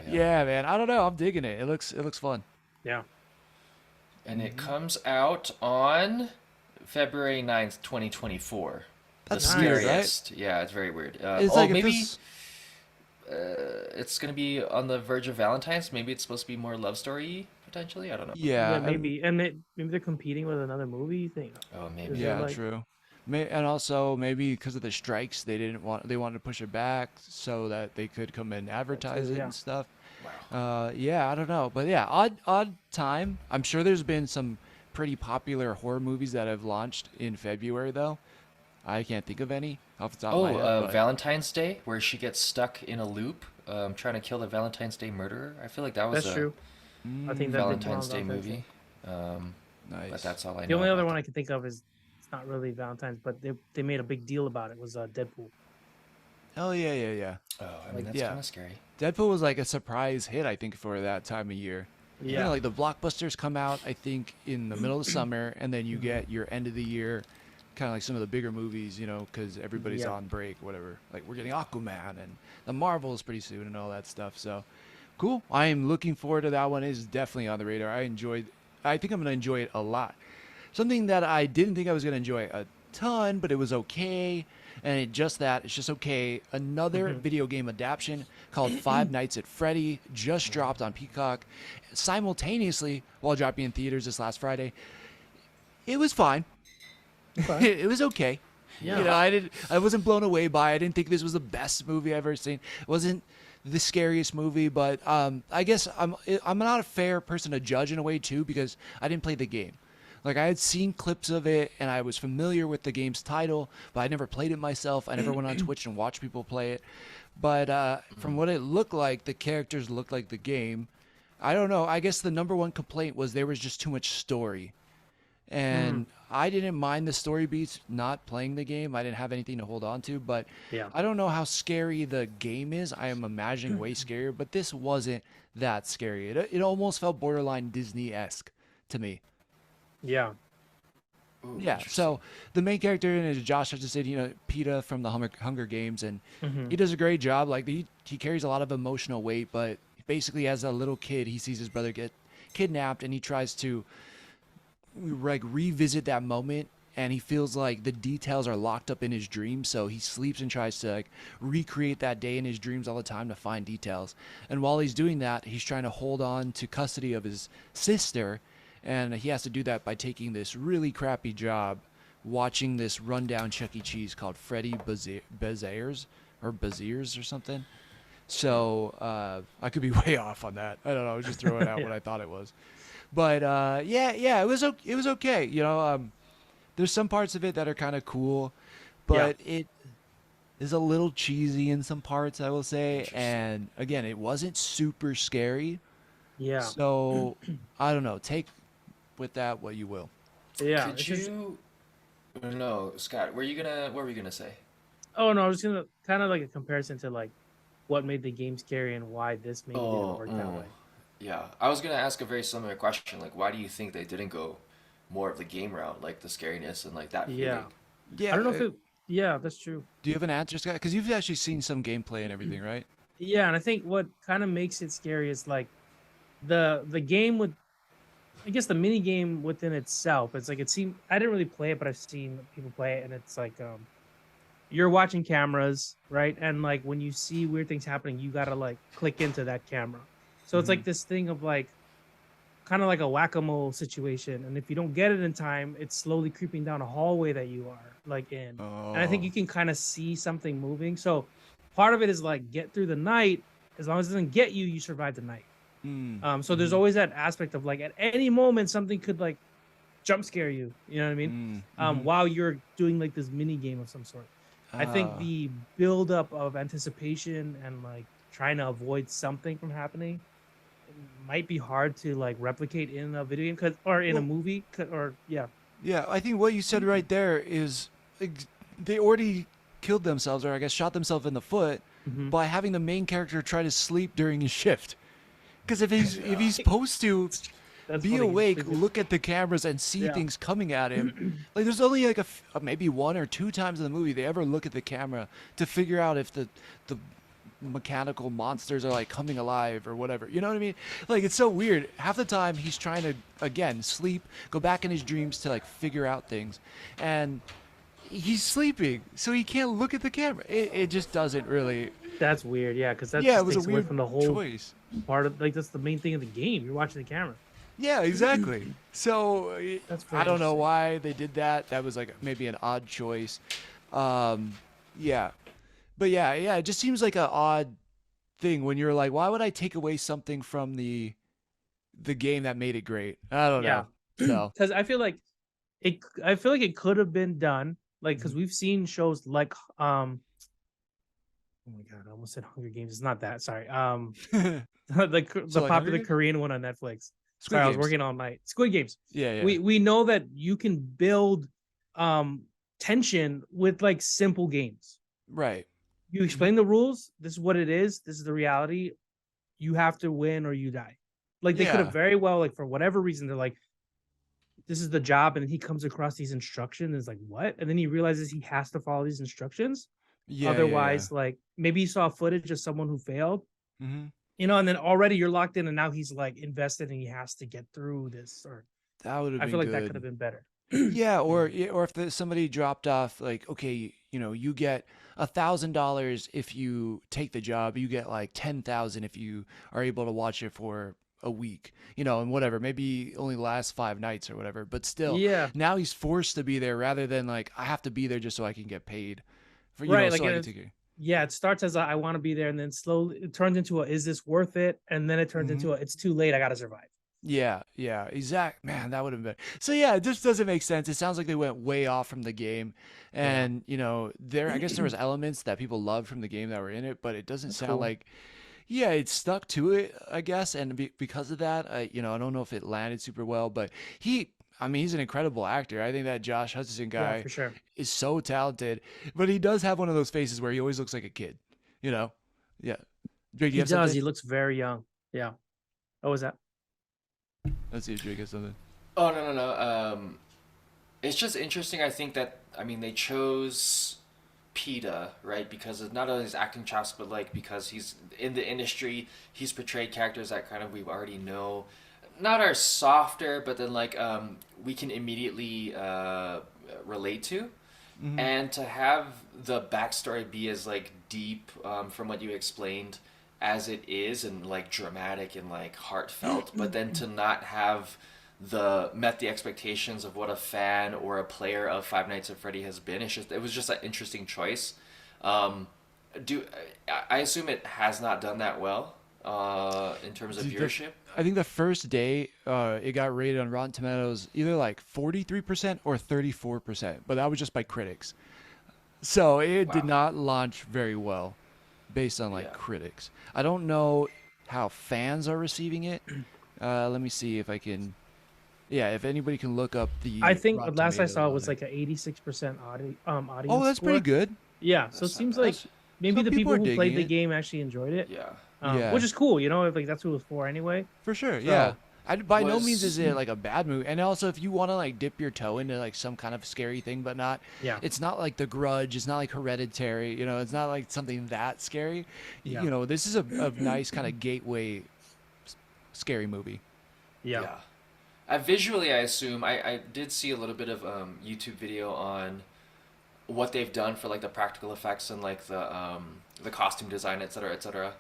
Yeah, man. I don't know. I'm digging it. It looks fun. Yeah. And it comes out on February 9th, 2024. That's the weird, scariest. Yeah, it's very weird. It's like maybe it's gonna be on the verge of Valentine's. Maybe it's supposed to be more love story potentially. I don't know. Yeah, maybe. And maybe they're competing with another movie. You think? Oh, maybe. Yeah, true. And also maybe because of the strikes, they wanted to push it back so that they could come and advertise it and stuff. Wow. Yeah, I don't know, but yeah, odd time. I'm sure there's been some pretty popular horror movies that have launched in February though. I can't think of any off the top of my head. But... Valentine's Day, where she gets stuck in a loop, trying to kill the Valentine's Day murderer. I feel like that was true. I think that Valentine's Day movie. Nice. But that's all I know. The only other one I can think of is it's not really Valentine's, but they made a big deal about it. Was Deadpool. Oh yeah. Oh, I mean, that's kind of scary. Deadpool was like a surprise hit, I think, for that time of year. Yeah. You know, like the blockbusters come out, I think, in the middle of the summer, and then you get your end of the year, kind of like some of the bigger movies, you know, because everybody's on break, whatever. Like we're getting Aquaman and the Marvels pretty soon and all that stuff. So, Cool. I am looking forward to that one. It's definitely on the radar. I think I'm going to enjoy it a lot. Something that I didn't think I was going to enjoy a ton, but it was okay. And it's just okay. Another video game adaptation called Five Nights at Freddy just dropped on Peacock simultaneously while dropping in theaters this last Friday. It was fine. Okay. It was okay. Yeah. You know, I wasn't blown away by it. I didn't think this was the best movie I've ever seen. It wasn't the scariest movie, but I guess I'm not a fair person to judge in a way too, because I didn't play the game. Like, I had seen clips of it and I was familiar with the game's title, but I never played it myself. I never went on Twitch and watched people play it. But from what it looked like, the characters looked like the game. I don't know. I guess the number one complaint was there was just too much story. And I didn't mind the story beats not playing the game. I didn't have anything to hold on to, but I don't know how scary the game is. I am imagining way scarier, but this wasn't that scary. It almost felt borderline Disney-esque to me. Yeah. Ooh, Yeah, so the main character in it is Josh Hutcherson, you know, PETA from the Hunger Games, and he does a great job. Like, he carries a lot of emotional weight, but basically as a little kid, he sees his brother get kidnapped, and he tries to like revisit that moment, and he feels like the details are locked up in his dreams, so he sleeps and tries to like recreate that day in his dreams all the time to find details. And while he's doing that, he's trying to hold on to custody of his sister, and he has to do that by taking this really crappy job watching this rundown Chuck E. Cheese called Freddy Bazairs or something. So I could be way off on that. I don't know. I was just throwing out what I thought it was. But it was okay. You know, there's some parts of it that are kind of cool, but it is a little cheesy in some parts, I will say. And again, it wasn't super scary. Yeah. So I don't know. Take with that what you will. Yeah. Could you? No, Scott. What were you gonna say? Oh no, I was gonna kind of like a comparison to like what made the game scary and why this maybe didn't work that way. Yeah, I was gonna ask a very similar question. Like, why do you think they didn't go more of the game route, like the scariness and like that feeling? Yeah. I don't know if it. Yeah, that's true. Do you have an answer, Scott? Because you've actually seen some gameplay and everything, right? Yeah, and I think what kind of makes it scary is like the game with, I guess the mini game within itself. It's like it seemed I didn't really play it, but I've seen people play it, and it's like you're watching cameras, right? And like when you see weird things happening, you gotta like click into that camera. So it's like this thing of like kind of like a whack-a-mole situation, and if you don't get it in time, it's slowly creeping down a hallway that you are like in. And I think you can kind of see something moving. So part of it is like get through the night. As long as it doesn't get you, you survive the night. So there's always that aspect of like at any moment something could like jump scare you. You know what I mean? While you're doing like this mini game of some sort. I think the buildup of anticipation and like trying to avoid something from happening might be hard to like replicate in a video game or in a movie or yeah. I think what you said right there is like, they already killed themselves, or I guess shot themselves in the foot by having the main character try to sleep during his shift. Because if he's supposed to be awake, look at the cameras and see things coming at him, like there's only like maybe one or two times in the movie they ever look at the camera to figure out if the mechanical monsters are like coming alive or whatever. You know what I mean? Like, it's so weird. Half the time he's trying to again sleep, go back in his dreams to like figure out things, and he's sleeping, so he can't look at the camera. It just doesn't really. That's weird. Yeah, because that it was takes a away weird from the whole choice. part of like that's the main thing of the game. You're watching the camera. Yeah, exactly. So That's I don't know interesting. why they did that. That was like maybe an odd choice. But it just seems like an odd thing when you're like, why would I take away something from the game that made it great? I don't know. So Because I feel like it could have been done like because we've seen shows like oh my god, I almost said Hunger Games. It's not that. Sorry. The like popular Hunger Games? Korean one on Netflix. Squid Sorry, I was Games. working all night. Squid Games. Yeah. We know that you can build tension with like simple games. Right. You explain the rules. This is what it is. This is the reality. You have to win or you die. Like they could have very well, like for whatever reason, they're like, this is the job, and then he comes across these instructions and is like, what? And then he realizes he has to follow these instructions. Otherwise, like maybe he saw footage of someone who failed. You know, and then already you're locked in, and now he's like invested, and he has to get through this. Or That would have I been feel like good. that could have been better. Yeah, or if somebody dropped off, like, okay, you get $1,000 if you take the job, you get like 10,000 if you are able to watch it for a week, and whatever, maybe only lasts 5 nights or whatever. But still, Yeah, now he's forced to be there rather than like I have to be there just so I can get paid for right. Like so I can take it. yeah, it starts as I want to be there, and then slowly it turns into a is this worth it, and then it turns Mhm. into a it's too late, I gotta survive. Yeah, exact. Man, that would have been. So yeah, it just doesn't make sense. It sounds like they went way off from the game, Yeah, and I guess there was elements that people loved from the game that were in it, but it doesn't that's sound cool. like. Yeah, it stuck to it, I guess, and because of that, I don't know if it landed super well, but I mean, he's an incredible actor. I think that Josh Hutcherson Yeah, guy for sure. is so talented, but he does have one of those faces where he always looks like a kid, you know? Yeah. Drake, you He have does. something? He looks very young. Yeah. What was that? Let's see if Drake has something. Oh, no, no, no. It's just interesting. I think that, I mean, they chose PETA, right? Because of not only his acting chops, but like because he's in the industry, he's portrayed characters that kind of we already know, not are softer, but then like we can immediately relate to. Mm-hmm. And to have the backstory be as like deep from what you explained as it is, and like dramatic and like heartfelt, but then to not have met the expectations of what a fan or a player of Five Nights at Freddy has been. It was just an interesting choice. Um, do I assume it has not done that well in terms of viewership? I think the first day, it got rated on Rotten Tomatoes either like 43% or 34%, but that was just by critics. So it did Wow. not launch very well based on like Yeah. critics. I don't know how fans are receiving it. Let me see if I can. Yeah, if anybody can look up I the think Rotten last I Tomatoes saw it on was it. like an 86% Oh, audience that's pretty score. good. Yeah, so it That's not seems bad. like maybe Some the people people are who played digging the it. game actually enjoyed it, Yeah. Yeah. which is cool. You know, if like that's what it was for anyway. For sure, yeah. So By no means is Was it like a bad movie. And also, if you want to like dip your toe into like some kind of scary thing, but not, yeah, it's not like The Grudge. It's not like Hereditary. It's not like something that scary. yeah, This is a nice kind of gateway scary movie. yeah. Yeah. Visually, I assume I did see a little bit of YouTube video on what they've done for like the practical effects and like the costume design, et cetera, et cetera.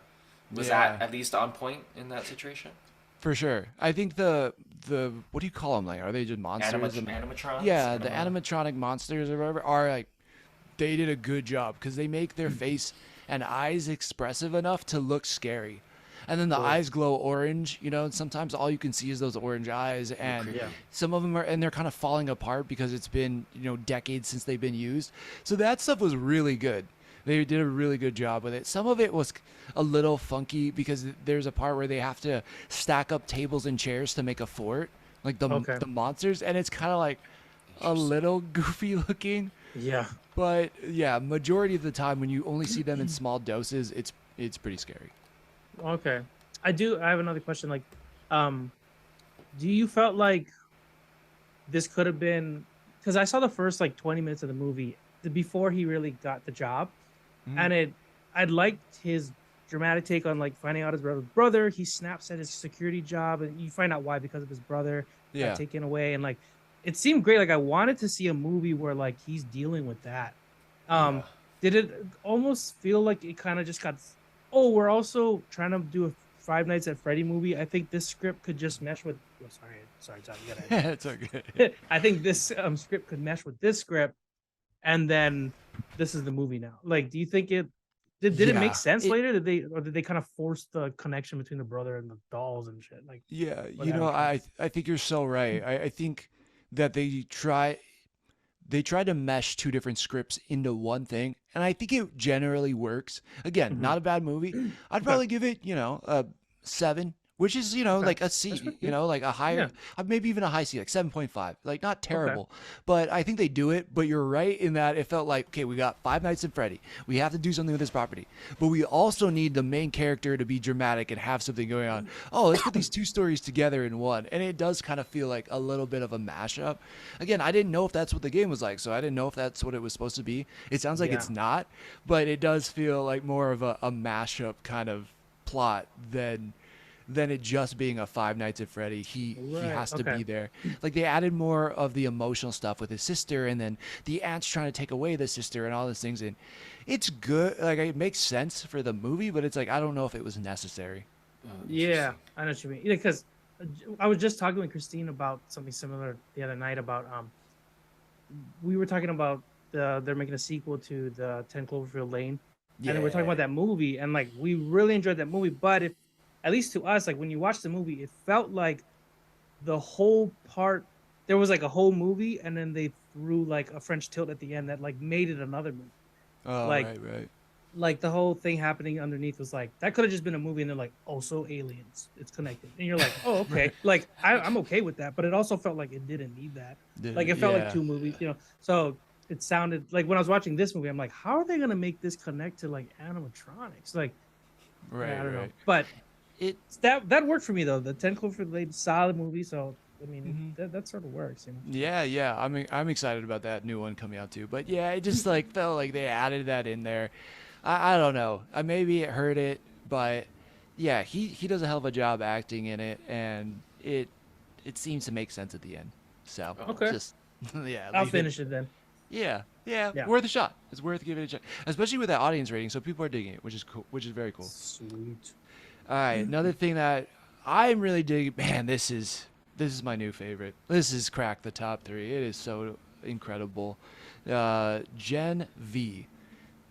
Was Yeah, that at least on point in that situation? for sure. I think the what do you call them? Like, are they just monsters? Animatrons? Yeah, the animatronic monsters or whatever are like they did a good job because they make their face and eyes expressive enough to look scary. And then the Cool. eyes glow orange, and sometimes all you can see is those orange eyes. And creepy. Yeah. some of them and they're kind of falling apart because it's been, decades since they've been used. So that stuff was really good. They did a really good job with it. Some of it was a little funky because there's a part where they have to stack up tables and chairs to make a fort, like Okay. the monsters, and it's kind of like a little goofy looking. Yeah. But yeah, majority of the time when you only see them in small doses, it's pretty scary. Okay. I have another question. Like, do you felt like this could have been because I saw the first like 20 minutes of the movie before he really got the job, Mhm. and I liked his dramatic take on like finding out his brother. He snaps at his security job, and you find out why because of his brother got Yeah. taken away, and like it seemed great. Like I wanted to see a movie where like he's dealing with that. Yeah. Did it almost feel like it kind of just got? Oh, we're also trying to do a Five Nights at Freddy movie. I think this script could just mesh with. Oh, sorry, John. You gotta. It's okay. I think this script could mesh with this script, and then this is the movie now. Like, do you think it did it Yeah, make sense it- later? Did they kind of force the connection between the brother and the dolls and shit? Like, Yeah, what happened? I think you're so right. I think that they try to mesh two different scripts into one thing, and I think it generally works. Again, Mhm. not a bad movie. I'd Okay. probably give it, a 7, which is, Okay. like a C, That's pretty good. like a higher, Yeah. maybe even a high C, like 7.5. Like not terrible, but I think they do it. But you're right in that it felt like, okay, we got Five Nights at Freddy. We have to do something with this property, but we also need the main character to be dramatic and have something going on. Oh, let's put these two stories together in one, and it does kind of feel like a little bit of a mashup. Again, I didn't know if that's what the game was like, so I didn't know if that's what it was supposed to be. It sounds like Yeah. it's not, but it does feel like more of a mashup kind of plot than it just being a Five Nights at Freddy. He has to be there. Like, they added more of the emotional stuff with his sister, and then the aunt's trying to take away the sister and all those things. And it's good. Like, it makes sense for the movie, but it's like, I don't know if it was necessary. Yeah, I know what you mean. Because I was just talking with Christine about something similar the other night about we were talking about they're making a sequel to the 10 Cloverfield Lane. And then we're talking about that movie, and like we really enjoyed that movie, but if at least to us, like when you watch the movie, it felt like the whole part, there was like a whole movie, and then they threw like a French tilt at the end that like made it another movie. Oh, like, right. Like the whole thing happening underneath was like, that could have just been a movie, and they're like, also aliens, it's connected. And you're like, oh, okay. Like, I'm okay with that, but it also felt like it didn't need that. Like, it felt like two movies, you know? So it sounded like when I was watching this movie, I'm like, how are they going to make this connect to like animatronics? Like, I don't know. But that worked for me though. The 10 Cloverfield Lane, solid movie. So I mean, that sort of works, you know. Yeah. I'm excited about that new one coming out too. But yeah, it just like felt like they added that in there. I don't know. Maybe it hurt it, but yeah, he does a hell of a job acting in it, and it seems to make sense at the end. So just I'll finish it then. Yeah, worth a shot. It's worth giving it a shot, especially with that audience rating. So people are digging it, which is cool, which is very cool. Sweet. All right, another thing that I'm really digging, man, this is my new favorite. This has cracked the top 3. It is so incredible. Gen V.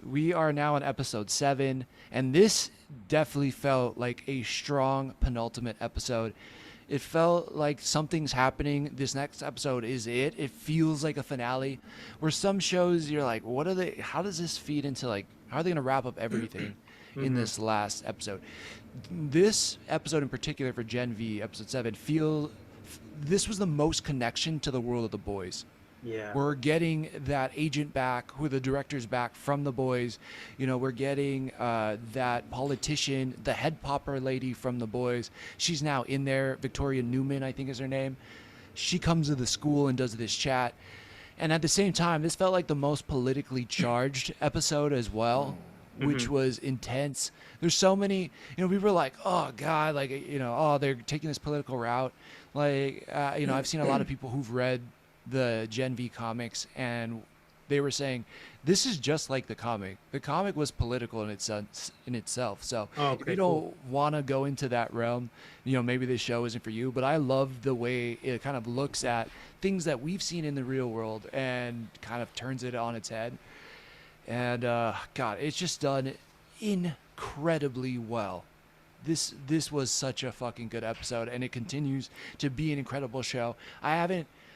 We are now on episode 7, and this definitely felt like a strong penultimate episode. It felt like something's happening. This next episode is it. It feels like a finale. Where some shows you're like, what are they? How does this feed into like? How are they gonna wrap up everything in this last episode? This episode in particular for Gen V, episode 7, this was the most connection to the world of the boys. Yeah, we're getting that agent back, who the director's back from the boys. You know, we're getting that politician, the head popper lady from the boys. She's now in there. Victoria Newman, I think is her name. She comes to the school and does this chat. And at the same time, this felt like the most politically charged episode as well, which was intense. There's so many, you know, we were like, oh God, like, you know, oh, they're taking this political route. Like, you know, I've seen a lot of people who've read the Gen V comics, and they were saying this is just like the comic. The comic was political in itself. So if you don't want to go into that realm, you know, maybe this show isn't for you. But I love the way it kind of looks at things that we've seen in the real world and kind of turns it on its head. And God, it's just done incredibly well. This was such a fucking good episode, and it continues to be an incredible show.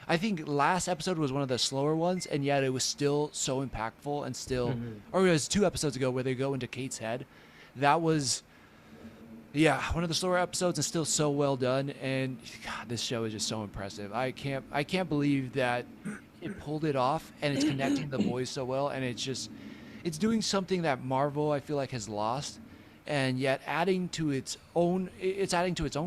I think last episode was one of the slower ones, and yet it was still so impactful and still, or it was 2 episodes ago where they go into Kate's head. That was, one of the slower episodes and still so well done. And God, this show is just so impressive. I can't believe that it pulled it off, and it's connecting the boys so well. And it's doing something that Marvel, I feel like, has lost. And yet adding to its own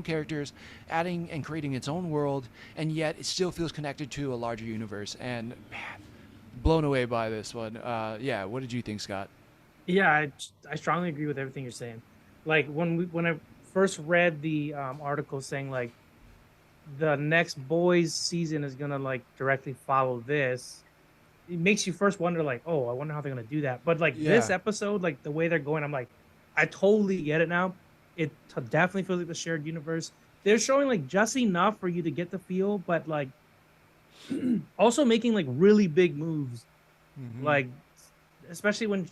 characters, adding and creating its own world, and yet it still feels connected to a larger universe. And man, blown away by this one. What did you think, Scott? Yeah, I strongly agree with everything you're saying. Like when I first read the article saying like the next boys season is gonna like directly follow this, it makes you first wonder like, oh, I wonder how they're gonna do that. But like this episode, like the way they're going, I'm like, I totally get it now. It definitely feels like the shared universe. They're showing like just enough for you to get the feel, but like also making like really big moves. Like especially when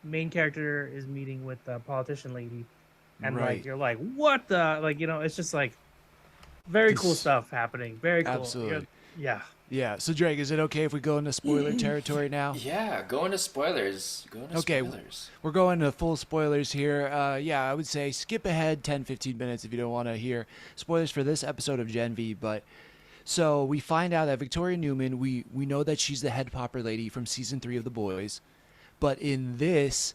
main character is meeting with the politician lady, and like you're like, what the, like, you know, it's just like very cool stuff happening. Very cool. Absolutely. Yeah. So Drake, is it okay if we go into spoiler territory now? Yeah, go into spoilers. We're going to full spoilers here. I would say skip ahead 10-15 minutes if you don't want to hear spoilers for this episode of Gen V. But so we find out that Victoria Newman, we know that she's the head popper lady from season 3 of The Boys. But in this,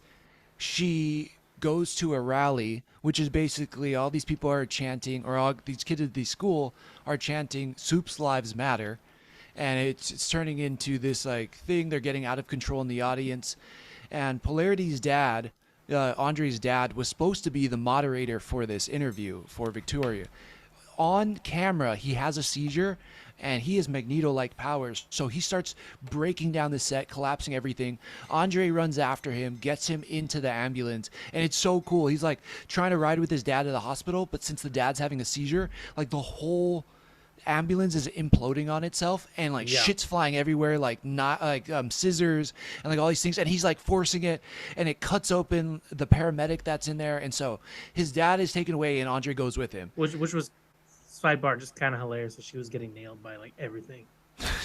she goes to a rally, which is basically all these people are chanting, or all these kids at the school are chanting "Soup's Lives Matter," and it's turning into this like thing. They're getting out of control in the audience, and Polarity's dad, Andre's dad, was supposed to be the moderator for this interview for Victoria. On camera, he has a seizure, and he has Magneto-like powers. So he starts breaking down the set, collapsing everything. Andre runs after him, gets him into the ambulance, and it's so cool. He's like trying to ride with his dad to the hospital, but since the dad's having a seizure, like the whole ambulance is imploding on itself, and like shit's flying everywhere, like not like scissors and like all these things, and he's like forcing it, and it cuts open the paramedic that's in there, and so his dad is taken away, and Andre goes with him. Which was sidebar, just kind of hilarious that she was getting nailed by like everything.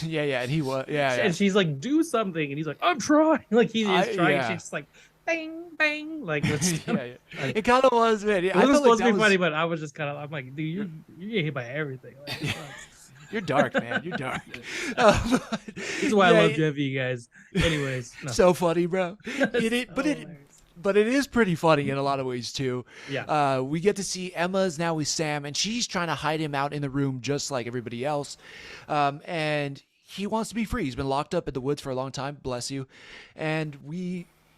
And he was and she's like, do something, and he's like, I'm trying, like he is trying. Yeah. She's just like bang bang, like it's It kind of was, man. It was supposed to be funny, but I was just kind of, I'm like, dude, you get hit by everything. Like, you're dark, man. You're dark. This is why I love Gen V, guys. Anyways, no. So funny, bro. But it is pretty funny in a lot of ways too. Yeah. We get to see Emma's now with Sam, and she's trying to hide him out in the room just like everybody else. And he wants to be free. He's been locked up in the woods for a long time. Bless you. And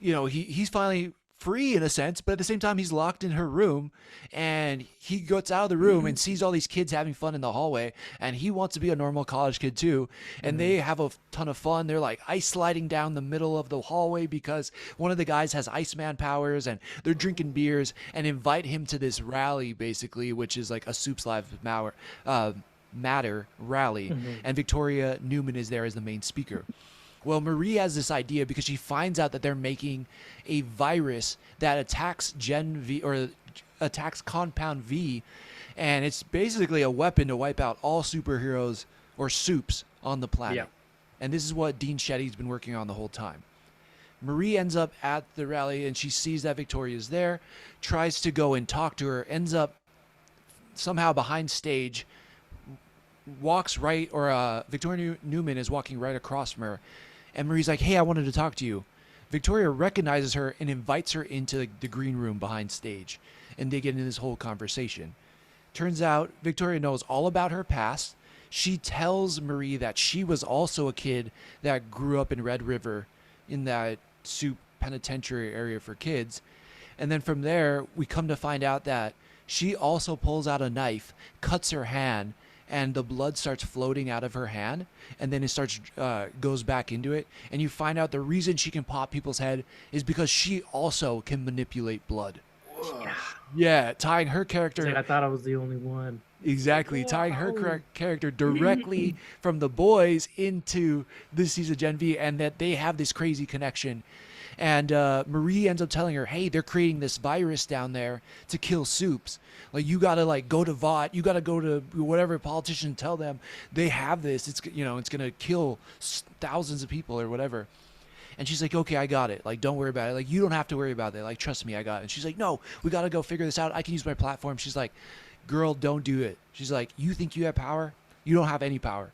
he's finally free in a sense, but at the same time he's locked in her room, and he gets out of the room and sees all these kids having fun in the hallway, and he wants to be a normal college kid too, and they have a ton of fun. They're like ice sliding down the middle of the hallway because one of the guys has Iceman powers, and they're drinking beers and invite him to this rally basically, which is like a Soups Live Matter rally, and Victoria Newman is there as the main speaker. Well, Marie has this idea because she finds out that they're making a virus that attacks Gen V, or attacks Compound V, and it's basically a weapon to wipe out all superheroes or soups on the planet. Yeah. And this is what Dean Shetty's been working on the whole time. Marie ends up at the rally, and she sees that Victoria's there, tries to go and talk to her, ends up somehow behind stage, walks right, or Victoria Newman is walking right across from her. And Marie's like, hey, I wanted to talk to you. Victoria recognizes her and invites her into the green room behind stage. And they get into this whole conversation. Turns out Victoria knows all about her past. She tells Marie that she was also a kid that grew up in Red River in that soup penitentiary area for kids. And then from there, we come to find out that she also pulls out a knife, cuts her hand, and the blood starts floating out of her hand, and then it starts goes back into it, and you find out the reason she can pop people's head is because she also can manipulate blood. Yeah, tying her character. Like, I thought I was the only one. Exactly, tying her character directly from the boys into this season of Gen V, and that they have this crazy connection. And Marie ends up telling her, hey, they're creating this virus down there to kill soups. Like, you got to like go to VOT. You got to go to whatever politician, tell them they have this. It's, it's going to kill thousands of people or whatever. And she's like, okay, I got it. Like, don't worry about it. Like, you don't have to worry about that. Like, trust me, I got it. And she's like, no, we got to go figure this out. I can use my platform. She's like, girl, don't do it. She's like, you think you have power? You don't have any power.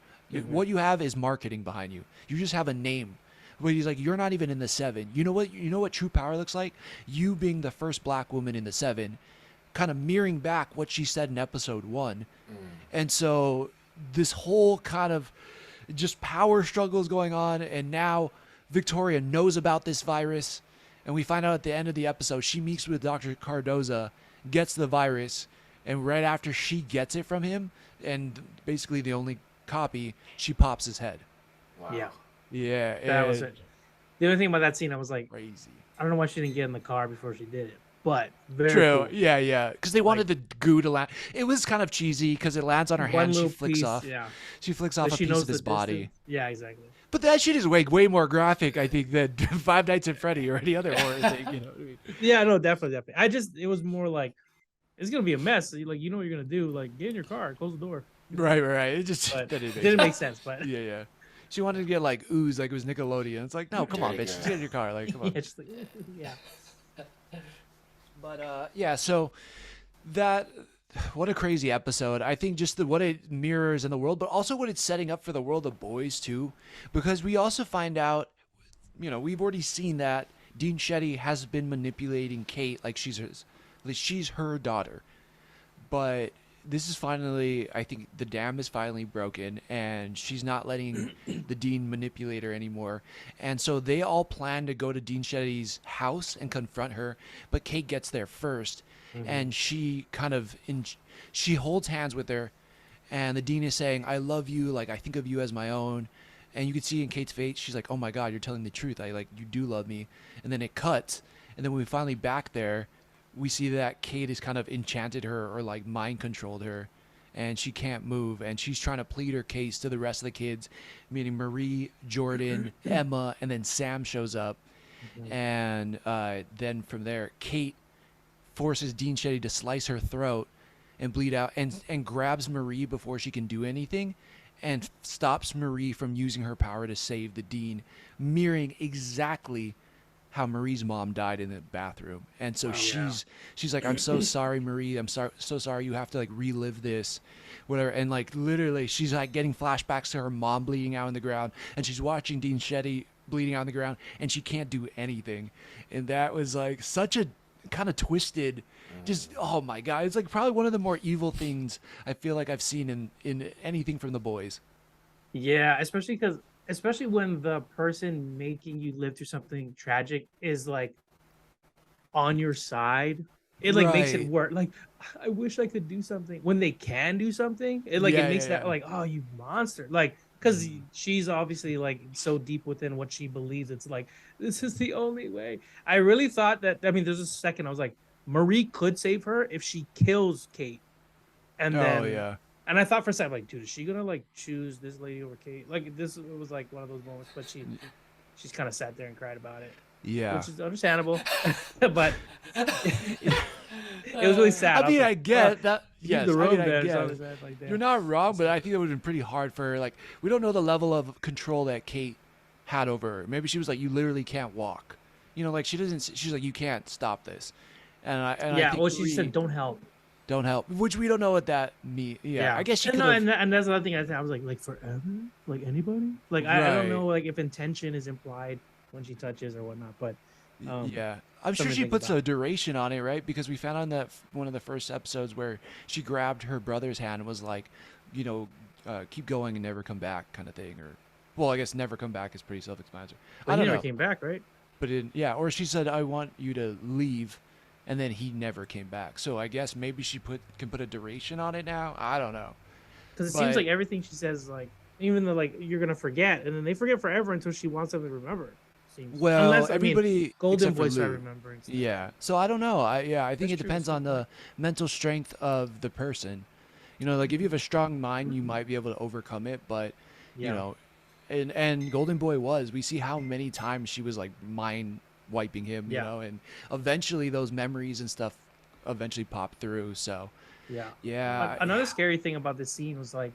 What you have is marketing behind you. You just have a name. But he's like, you're not even in the 7. You know what true power looks like? You being the first black woman in the 7, kind of mirroring back what she said in episode 1. And so this whole kind of just power struggle is going on, and now Victoria knows about this virus, and we find out at the end of the episode she meets with Dr. Cardoza, gets the virus, and right after she gets it from him, and basically the only copy, she pops his head. Wow. Yeah. Yeah, That was it. The only thing about that scene, I was like, crazy. I don't know why she didn't get in the car before she did it, but very True. cool. Yeah. Because they wanted the goo to land. It was kind of cheesy because it lands on her hand. She flicks piece, off. Yeah. She flicks off But a she piece knows of his the body. distance. Yeah, exactly. But that shit is way more graphic, I think, than Five Nights at Freddy or any other horror thing. You know what I mean? Yeah, no, definitely. It was more like, it's gonna be a mess. Like, you know what you're gonna do? Like, get in your car, close the door. Right. It just But that didn't make sense. But Yeah. She wanted to get like ooze, like it was Nickelodeon. It's like, no, come on, bitch, just get in your car. Like, come on. yeah, just like, yeah. But yeah, so that, what a crazy episode. I think just what it mirrors in the world, but also what it's setting up for the world of boys too, because we also find out, we've already seen that Dean Shetty has been manipulating Kate like she's her daughter, but this is finally, I think the dam is finally broken, and she's not letting the Dean manipulate her anymore. And so they all plan to go to Dean Shetty's house and confront her, but Kate gets there first, and she kind of she holds hands with her, and the Dean is saying, "I love you, like I think of you as my own." And you can see in Kate's face, she's like, "Oh my God, you're telling the truth. You do love me." And then it cuts, and then when we finally back there, we see that Kate has kind of enchanted her or like mind controlled her, and she can't move, and she's trying to plead her case to the rest of the kids, meaning Marie, Jordan, Emma, and then Sam shows up. And then from there, Kate forces Dean Shetty to slice her throat and bleed out, and grabs Marie before she can do anything, and stops Marie from using her power to save the Dean, mirroring exactly how Marie's mom died in the bathroom. And so she's like, "I'm so sorry, Marie. I'm so sorry you have to like relive this," whatever. And like literally she's like getting flashbacks to her mom bleeding out on the ground, and she's watching Dean Shetty bleeding out on the ground, and she can't do anything. And that was like such a kind of twisted, just, oh my God, it's like probably one of the more evil things I feel like I've seen in anything from The Boys. Yeah, especially when the person making you live through something tragic is like on your side, it like makes it Right. work. Like, I wish I could do something. When they can do something, it like Yeah, it makes yeah, that yeah. like, oh, you monster. Like, because she's obviously like so deep within what she believes. It's like, this is the only way. I really thought that. I mean, there's a second I was like, Marie could save her if she kills Kate, and Oh then yeah. and I thought for a second, like, dude, is she gonna like choose this lady over Kate? Like, this was like one of those moments, but she's kind of sat there and cried about it, Yeah. which is understandable. But it was really sad. I mean, was I like, get that. leave Yes, the room I mean, I then. get So I it. was like, You're not wrong, but I think it would have been pretty hard for her. Like, we don't know the level of control that Kate had over her. Maybe she was like, "You literally can't walk." You know, like she doesn't. She's like, "You can't stop this." I yeah. think Well, she Marie, said, "Don't help." don't help, which we don't know what that means. Yeah, I Yeah, guess she and could no, have. and that's another thing I was like forever, like anybody, like I don't Right. know, like if intention is implied when she touches or whatnot, but Yeah, I'm sure something to she think puts about. a duration on it, right? Because we found on that one of the first episodes where she grabbed her brother's hand and was like, you know, keep going and never come back, kind of thing. Or, well, I guess never come back is pretty self-explanatory. But I he don't never know, came back, right? but yeah, or she said, "I want you to leave," and then he never came back. So I guess maybe she can put a duration on it now. I don't know, Because it seems but like everything she says, like even though like you're gonna forget, and then they forget forever until she wants them to remember. Seems well, unless I mean everybody Golden except for Boy started Lou. remembering stuff. Yeah. So I don't know. I think That's it true. That's depends a on good point. the mental strength of the person. You know, like if you have a strong mind, you might be able to overcome it, but you Yeah, know, and Golden Boy we see how many times she was like mind wiping him, you yeah, know, and eventually those memories and stuff eventually pop through. So, yeah. yeah, Another scary thing about this scene was like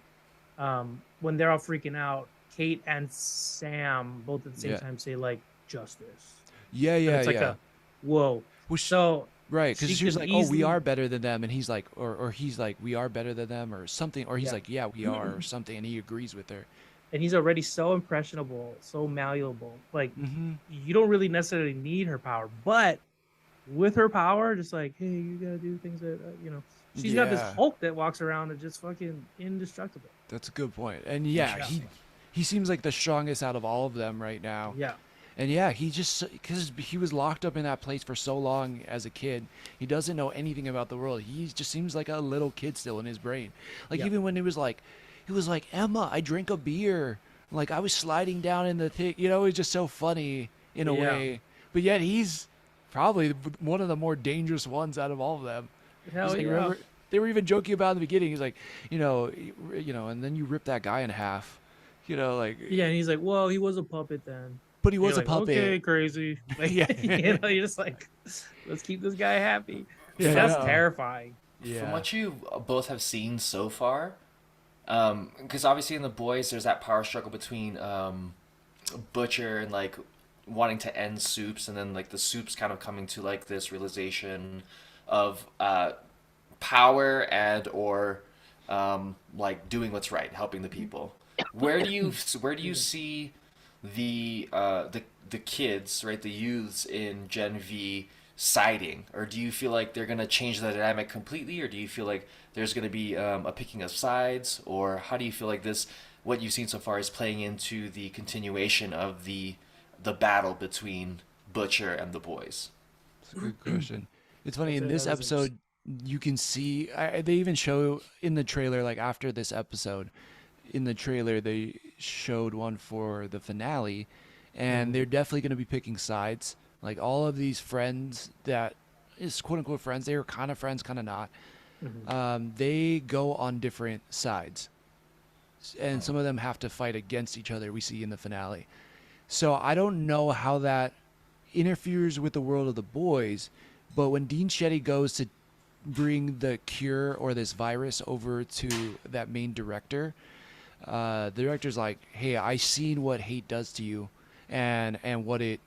when they're all freaking out, Kate and Sam both at the same yeah, time say like justice, yeah, and yeah, it's like yeah. a whoa. Well, So right, because she she was could like, "Oh, we easily, are better than them," and he's like, or he's like, "We are better than them," or something, or he's yeah. like, "Yeah, we are," or something, and he agrees with her. And he's already so impressionable, so malleable. Like Mm-hmm. you don't really necessarily need her power, but with her power, just like, hey, you gotta do things that she's got this Yeah, Hulk that walks around and just fucking indestructible. that's a good point. And yeah, Yeah, he seems like the strongest out of all of them right now. yeah, And yeah, he just because he was locked up in that place for so long as a kid, he doesn't know anything about the world. He just seems like a little kid still in his brain. Like yeah, even when he was like, "Emma, I drank a beer." Like I was sliding down in the thing, you know, it was just so funny in a yeah. way. But yet he's probably one of the more dangerous ones out of all of them. He's Hell like, yeah, remember they were even joking about in the beginning. He's like, and then you rip that guy in half, like, yeah. And he's like, "Whoa, he was a puppet then." but he And you're was a like, "Okay, puppet. crazy." Like, Yeah, you're just like, "Let's keep this guy happy." yeah, That's no. terrifying. From Yeah. what you both have seen so far, because obviously in the boys there's that power struggle between Butcher and like wanting to end Soups, and then like the Soups kind of coming to like this realization of power and or like doing what's right, helping the people. Where do you see the kids, right, the youths in Gen V siding, or do you feel like they're gonna change the dynamic completely, or do you feel like there's gonna be a picking of sides, or how do you feel like this, what you've seen so far, is playing into the continuation of the battle between Butcher and the boys? It's a good question. It's funny, in That this was episode, you can see, they even show in the trailer, like after this episode, in the trailer, they showed one for the finale, and they're definitely going to be picking sides. Like all of these friends that is quote unquote friends, they were kind of friends, kind of not. They go on different sides, and some of them have to fight against each other. We see in the finale. So I don't know how that interferes with the world of the boys, but when Dean Shetty goes to bring the cure or this virus over to that main director, the director's like, "Hey, I seen what hate does to you, and what it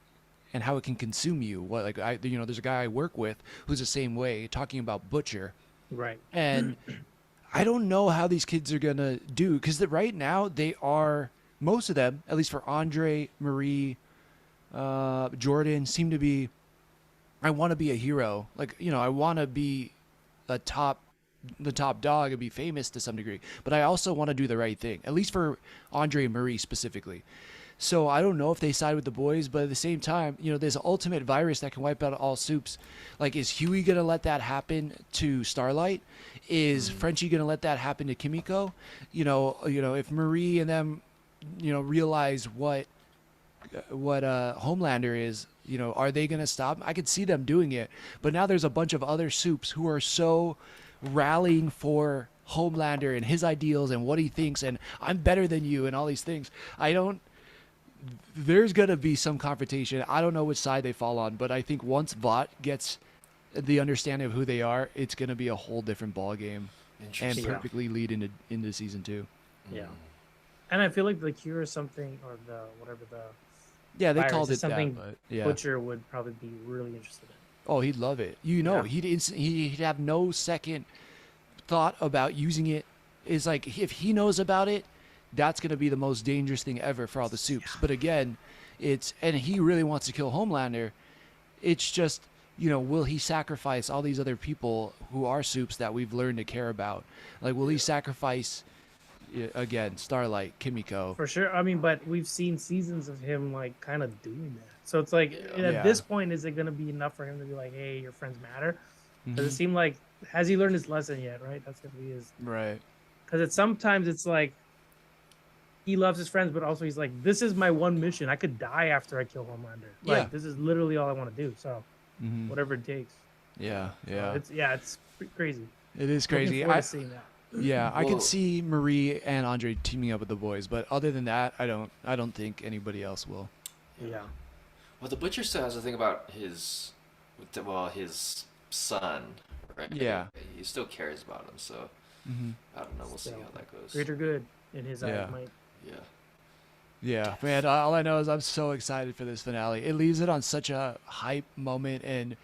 and how it can consume you. What like there's a guy I work with who's the same way, talking about Butcher, right. and I don't know how these kids are gonna do because right now they are most of them, at least for Andre, Marie, Jordan, seem to be. I want to be a hero. Like I want to be the top dog and be famous to some degree. But I also want to do the right thing. At least for Andre and Marie specifically. So I don't know if they side with the boys, but at the same time, there's an ultimate virus that can wipe out all soups. Like, is Huey gonna let that happen to Starlight? Is Frenchie gonna let that happen to Kimiko? If Marie and them, realize what Homelander is, are they gonna stop? I could see them doing it, but now there's a bunch of other soups who are so rallying for Homelander and his ideals and what he thinks, and I'm better than you and all these things. There's gonna be some confrontation. I don't know which side they fall on, but I think once Vought gets the understanding of who they are, it's gonna be a whole different ball game and Interesting. perfectly lead into season 2. Yeah. And I feel like the cure is something, or the whatever the Yeah, they virus called is it something that, but yeah. Butcher would probably be really interested in. Oh, he'd love it. Yeah. He'd have no second thought about using it. It's like if he knows about it, that's going to be the most dangerous thing ever for all the soups. But again, and he really wants to kill Homelander. It's just, will he sacrifice all these other people who are soups that we've learned to care about? Like, will he sacrifice, again, Starlight, Kimiko? For sure. I mean, but we've seen seasons of him like kind of doing that. So it's like Yeah. at this point, is it going to be enough for him to be like, "Hey, your friends matter"? Does it Mhm. seem like has he learned his lesson yet? Right. That's going to be his. Right. Because sometimes it's like he loves his friends, but also he's like, "This is my one mission. I could die after I kill Homelander. Like Yeah. this is literally all I want to do. So Mhm. whatever it takes." Yeah. Yeah. It's pretty crazy. It is Looking crazy. forward to seeing that. Yeah, I Well- could see Marie and Andre teaming up with the boys, but other than that, I don't think anybody else will. Yeah. Well, the Butcher still has to think about his son, right? Yeah. He still cares about him, so Hmm. I don't know. We'll see So, how that goes. Greater good in his Yeah. eyes, might. Yeah. Yeah, man. All I know is I'm so excited for this finale. It leaves it on such a hype moment, and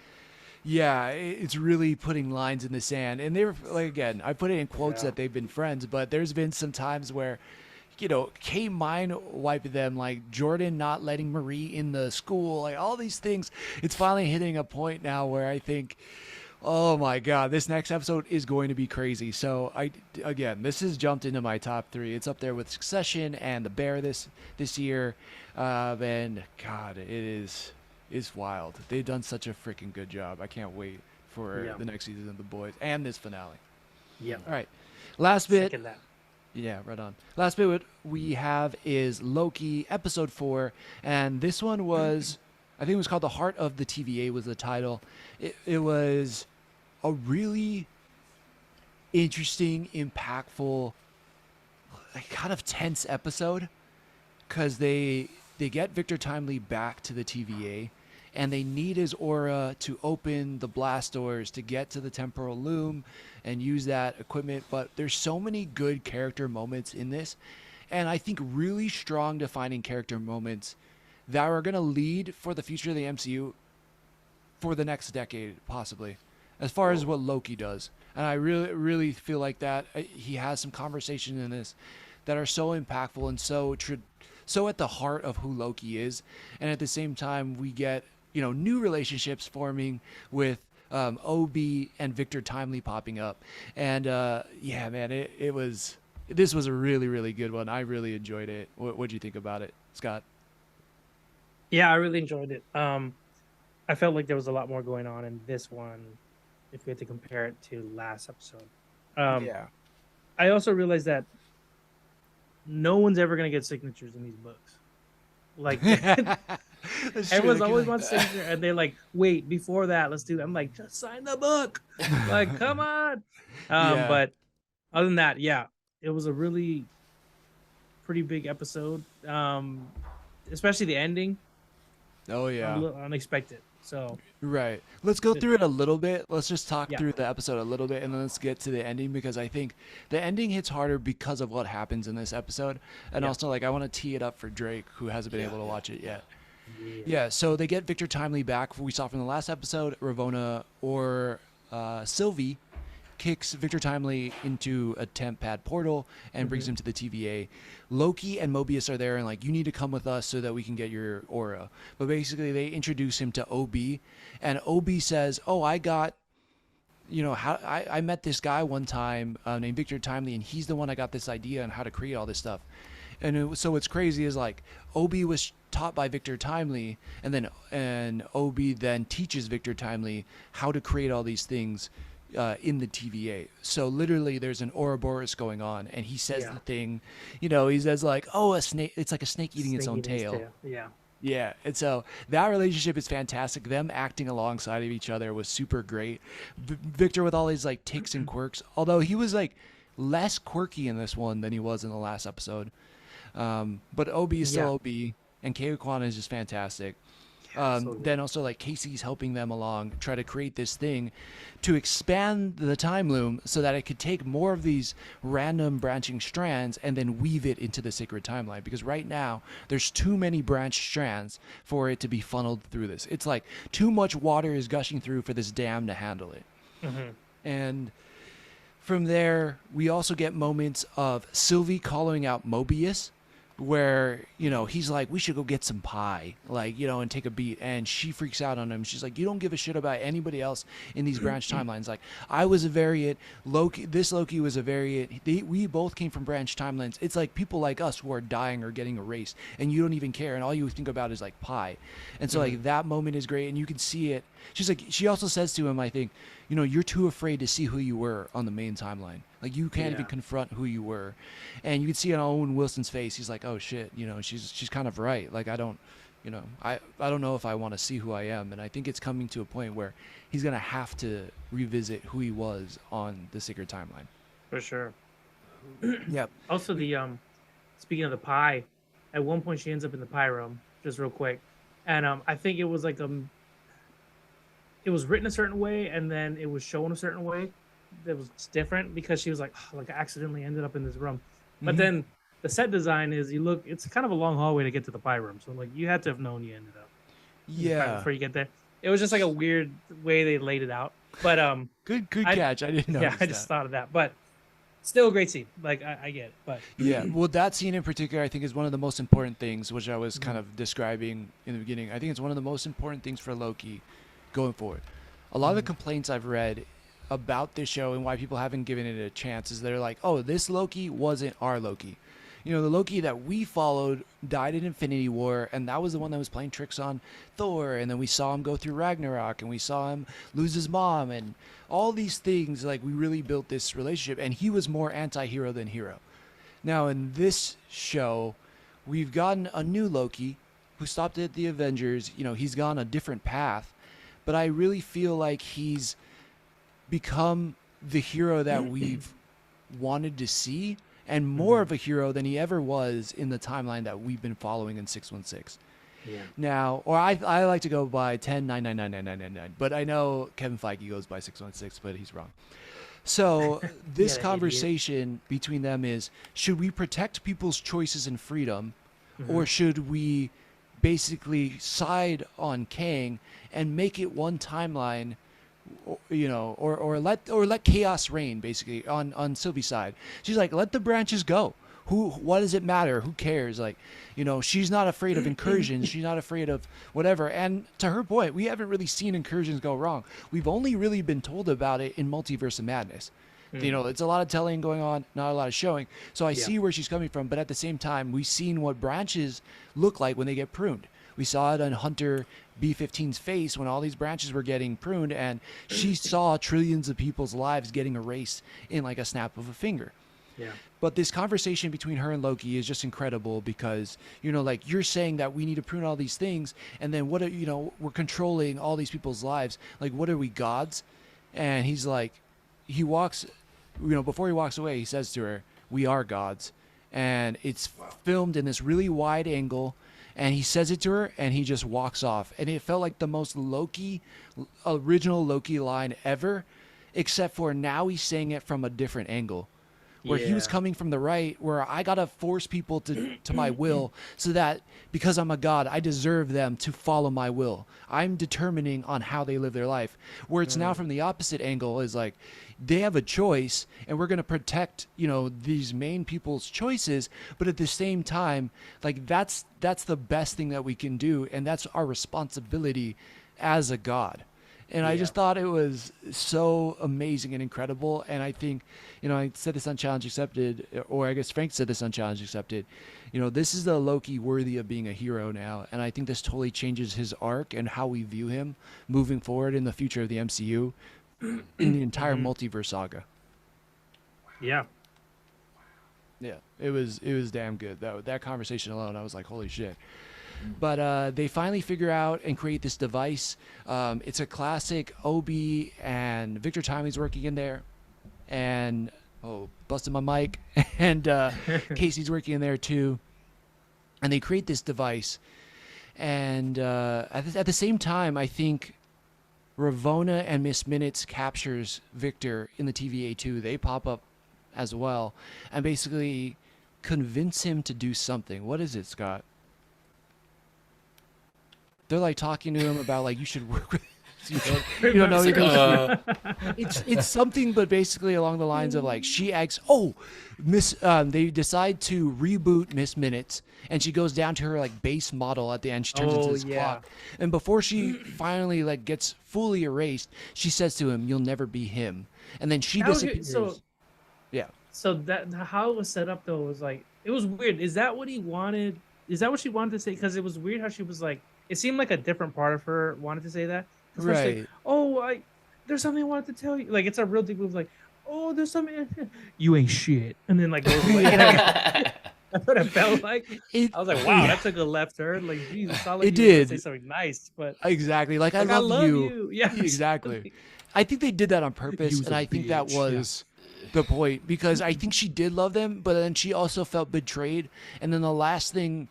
yeah, it's really putting lines in the sand. And they were like, again, I put it in quotes Yeah. that they've been friends, but there's been some times where, Kay mind wiped them, like Jordan not letting Marie in the school, like all these things. It's finally hitting a point now where I think, oh my God, this next episode is going to be crazy. So this has jumped into my top 3. It's up there with Succession and The Bear this year, and God, it's wild. They've done such a freaking good job. I can't wait for Yeah. the next season of The Boys and this finale. Yeah. All right, last bit. Second that. Yeah, right on. Last bit we have is Loki episode 4, and this one was, I think it was called The Heart of the TVA was the title. It was a really interesting, impactful, like, kind of tense episode, because they get Victor Timely back to the TVA, and they need his aura to open the blast doors to get to the temporal loom and use that equipment. But there's so many good character moments in this, and I think really strong defining character moments that are going to lead for the future of the MCU for the next decade, possibly, as far as what Loki does. And I really, really feel like that he has some conversations in this that are so impactful and so at the heart of who Loki is. And at the same time, we get new relationships forming with OB and Victor Timely popping up. And yeah, man, this was a really, really good one. I really enjoyed it. What'd you think about it, Scott? Yeah, I really enjoyed it. I felt like there was a lot more going on in this one if we had to compare it to last episode. Yeah. I also realized that no one's ever going to get signatures in these books. Like, everyone's always wants signature, and they're like, wait, before that, let's do that. I'm like, just sign the book. Like, come on. Yeah. But other than that, yeah, it was a really pretty big episode. Especially the ending. Oh, yeah. A little unexpected. So right. Let's go through it a little bit. Let's just talk Yeah. through the episode a little bit, and then let's get to the ending, because I think the ending hits harder because of what happens in this episode. And Yeah. also, like, I want to tee it up for Drake, who hasn't been able to watch it yet. Yeah. Yeah, so they get Victor Timely back. We saw from the last episode, Ravonna or Sylvie kicks Victor Timely into a temp pad portal and brings him to the TVA. Loki and Mobius are there and like, you need to come with us so that we can get your aura. But basically they introduce him to OB, and OB says, oh, I got, I met this guy one time named Victor Timely, and he's the one I got this idea on how to create all this stuff. And so what's crazy is like OB was taught by Victor Timely, and OB then teaches Victor Timely how to create all these things in the TVA. So literally there's an Ouroboros going on, and he says the thing, he says like, oh, a snake, it's like a snake eating its own tail. Yeah. Yeah, and so that relationship is fantastic. Them acting alongside of each other was super great. Victor with all his like ticks and quirks, although he was like less quirky in this one than he was in the last episode. But OB is still OB, and Kei Kwan is just fantastic. Then also like Casey's helping them along, try to create this thing to expand the time loom so that it could take more of these random branching strands and then weave it into the sacred timeline. Because right now there's too many branched strands for it to be funneled through this. It's like too much water is gushing through for this dam to handle it. And from there, we also get moments of Sylvie calling out Mobius, where, he's like, we should go get some pie, like, and take a beat. And she freaks out on him. She's like, you don't give a shit about anybody else in these branch timelines. Like, I was a variant. Loki was a variant. We both came from branch timelines. It's like people like us who are dying or getting erased, and you don't even care. And all you think about is like pie. And so like that moment is great. And you can see it. She's like, she also says to him, I think, you're too afraid to see who you were on the main timeline. Like, you can't even confront who you were. And you can see it on Owen Wilson's face. He's like, oh shit, she's kind of right. Like, I don't know if I want to see who I am. And I think it's coming to a point where he's going to have to revisit who he was on the Sacred Timeline. For sure. Yep. Also, speaking of the pie, at one point she ends up in the pie room, just real quick. And I think it was like it was written a certain way, and then it was shown a certain way. That was different because she was like, oh, like I accidentally ended up in this room. But then the set design is, it's kind of a long hallway to get to the pie room. So like you had to have known you ended up. Before you get there. It was just like a weird way they laid it out. But good catch. I didn't know. Yeah, I just thought of that. But still a great scene. Like I get it. But yeah, well, that scene in particular, I think, is one of the most important things, which I was kind of describing in the beginning. I think it's one of the most important things for Loki going forward. A lot of the complaints I've read about this show and why people haven't given it a chance is they're like, oh, this Loki wasn't our Loki. The Loki that we followed died in Infinity War, and that was the one that was playing tricks on Thor, and then we saw him go through Ragnarok, and we saw him lose his mom, and all these things. Like, we really built this relationship, and he was more anti-hero than hero. Now, in this show, we've gotten a new Loki who stopped at the Avengers. He's gone a different path, but I really feel like he's become the hero that we've wanted to see, and more of a hero than he ever was in the timeline that we've been following in 616. yeah. Now, or I like to go by 10-9-9-9-9-9-9-9, but I know Kevin Feige goes by 616, but he's wrong. So this conversation between them is, should we protect people's choices and freedom, or should we basically side on Kang and make it one timeline, or let chaos reign, basically, on Sylvie's side. She's like, let the branches go. what does it matter? Who cares? Like, you know, she's not afraid of incursions. She's not afraid of whatever. And to her point, we haven't really seen incursions go wrong. We've only really been told about it in Multiverse of Madness. You know, it's a lot of telling going on, not a lot of showing. So I see where she's coming from, but at the same time, we've seen what branches look like when they get pruned. We saw it on Hunter B-15's face when all these branches were getting pruned, and she saw trillions of people's lives getting erased in like a snap of a finger. Yeah. But this conversation between her and Loki is just incredible because, you know, like you're saying that we need to prune all these things, and then what are, you know, we're controlling all these people's lives. Like, what are we, gods? And he's like, he walks, you know, before he walks away, he says to her, "We are gods." And it's filmed in this really wide angle, and he says it to her, and he just walks off. And it felt like the most original Loki line ever, except for now he's saying it from a different angle. Where he was coming from the right, where I gotta force people to my will, so that because I'm a god, I deserve them to follow my will. I'm determining on how they live their life. Where it's now from the opposite angle is like, they have a choice, and we're gonna protect, you know, these main people's choices, but at the same time, like that's the best thing that we can do, and that's our responsibility as a god. And I just thought it was so amazing and incredible. And I think, you know, I said this on Challenge Accepted, or I guess Frank said this on Challenge Accepted. You know, this is the Loki worthy of being a hero now. And I think this totally changes his arc and how we view him moving forward in the future of the MCU in the entire multiverse saga. Yeah. Yeah, it was damn good. That conversation alone, I was like, holy shit. But they finally figure out and create this device. It's a classic Obi and Victor Timely's working in there. And, busted my mic. And Casey's working in there too. And they create this device. And at the same time, I think Ravonna and Miss Minutes captures Victor in the TVA too. They pop up as well. And basically convince him to do something. What is it, Scott? They're like talking to him about like, you should work with you don't know it's something, but basically along the lines of like, she asks, they decide to reboot Miss Minutes, and she goes down to her like base model at the end. She turns into this clock, and before she finally like gets fully erased, she says to him, "You'll never be him," and then she disappears. So that how it was set up though was like, it was weird. Is that what he wanted? Is that what she wanted to say? Because it was weird how she was like, it seemed like a different part of her wanted to say that. Right. Like, there's something I wanted to tell you. Like, it's a real deep move. Like, there's something. You ain't shit. And then like goes away. That's what it felt like. I was like, wow, that took a left turn. Like, Jesus, I like it did. Say something nice, but exactly. Like, I love you. Yeah, exactly. I think they did that on purpose, and I think that was the point, because I think she did love them, but then she also felt betrayed. And then the last thing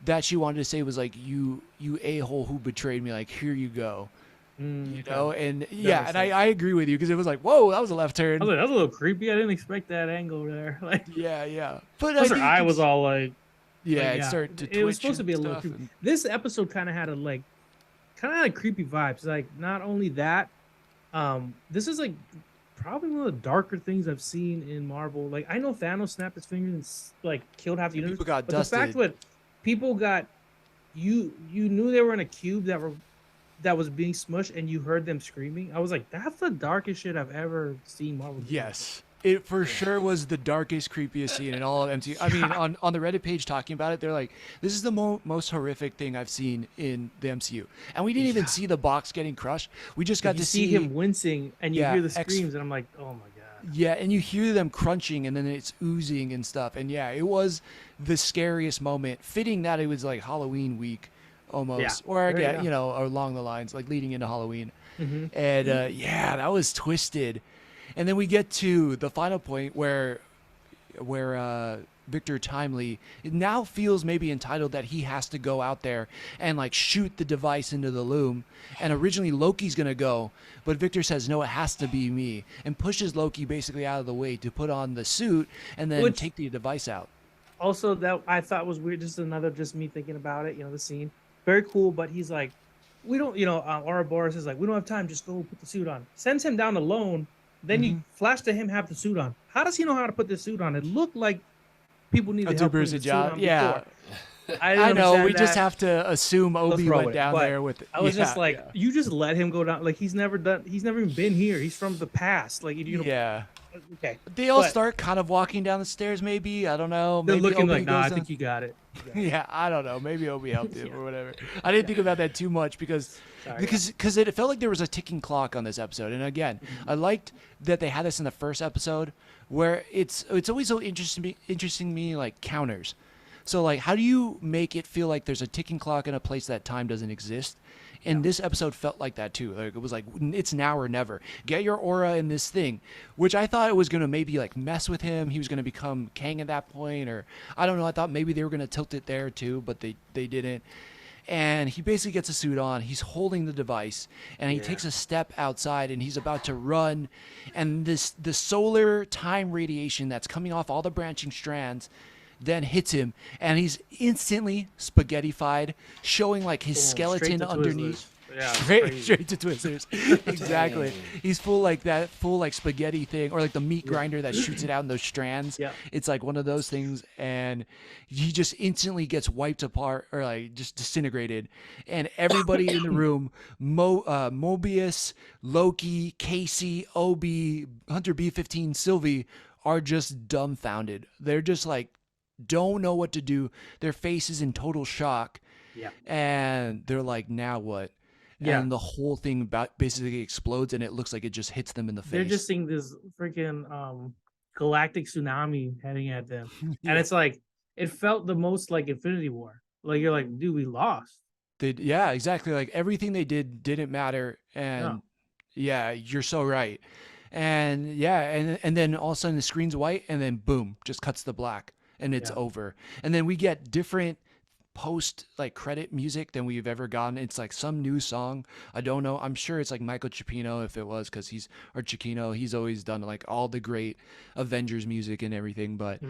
that she wanted to say was like, you a-hole who betrayed me, like, here you go. You know, and I agree with you, because it was like, whoa, that was a left turn. I was like, that was a little creepy. I didn't expect that angle there. Like, yeah. But her eye was all like, it started to twitch. It was supposed to be a little creepy. This episode kind of had a creepy vibes. Like, not only that, this is like probably one of the darker things I've seen in Marvel. Like, I know Thanos snapped his fingers and like killed half the universe. People got but dusted. The fact that people got, you knew they were in a cube that was being smushed, and you heard them screaming. I was like, that's the darkest shit I've ever seen Marvel do. Yes. It for sure was the darkest, creepiest scene in all of MCU. I mean, on the Reddit page talking about it, they're like, this is the most horrific thing I've seen in the MCU. And we didn't even see the box getting crushed. We just got to see him wincing, and you hear the screams, and I'm like, oh my God. Yeah, and you hear them crunching, and then it's oozing and stuff. And yeah, it was the scariest moment. Fitting that it was like Halloween week almost. Or again, you know, along the lines, like leading into Halloween. And that was twisted. And then we get to the final point where Victor Timely now feels maybe entitled that he has to go out there and like shoot the device into the loom. And originally Loki's going to go, but Victor says, no, it has to be me, and pushes Loki basically out of the way to put on the suit and then take the device out. Also, that I thought was weird. Just me thinking about it, you know, the scene. Very cool, but he's like, we don't, you know, Ouroboros is like, we don't have time, just go put the suit on. Sends him down alone. Then you flash to him have the suit on. How does he know how to put the suit on? It looked like people need A to help tuber putting is a the suit job. on Yeah. before. I know. We understand just that. have to assume Let's Obi roll went with it. down But there with. I was just yeah, like, yeah. you just let him go down. Like he's never even been here. He's from the past. Like you know. Yeah. Okay. They all But start kind of walking down the stairs. Maybe I don't know. they're Maybe looking Obi like, nah, goes I down. think you got it. Yeah, I don't know. Maybe Obi helped him Yeah. or whatever. I didn't think about that too much because Sorry, because it felt like there was a ticking clock on this episode. And again, I liked that they had this in the first episode where it's always so interesting to me like counters. So like how do you make it feel like there's a ticking clock in a place that time doesn't exist? And this episode felt like that too. Like it was like it's now or never. Get your aura in this thing, which I thought it was gonna maybe like mess with him. He was gonna become Kang at that point, or I don't know. I thought maybe they were gonna tilt it there too, but they didn't. And he basically gets a suit on. He's holding the device, and he takes a step outside, and he's about to run. And the solar time radiation that's coming off all the branching strands then hits him, and he's instantly spaghettified, showing like his skeleton underneath. Yeah, Straight to Twizzlers. Exactly. He's full like that, full like spaghetti thing, or like the meat grinder that shoots it out in those strands. Yeah. It's like one of those things, and he just instantly gets wiped apart or like just disintegrated. And everybody in the room, Mobius, Loki, Casey, Obi, Hunter B-15, Sylvie, are just dumbfounded. They're just like, don't know what to do. Their face is in total shock. Yeah. And they're like, now what? Yeah. And the whole thing basically explodes, and it looks like it just hits them in the face. They're just seeing this freaking galactic tsunami heading at them. And it's like, it felt the most like Infinity War. Like you're like, dude, we lost. Yeah, exactly. Like everything they did didn't matter. And yeah, you're so right. And yeah, and then all of a sudden the screen's white, and then boom, just cuts to black, and it's over. And then we get different post like credit music than we've ever gotten. It's like some new song. I don't know. I'm sure it's like Michael Cipino, if it was, because he's always done like all the great Avengers music and everything. But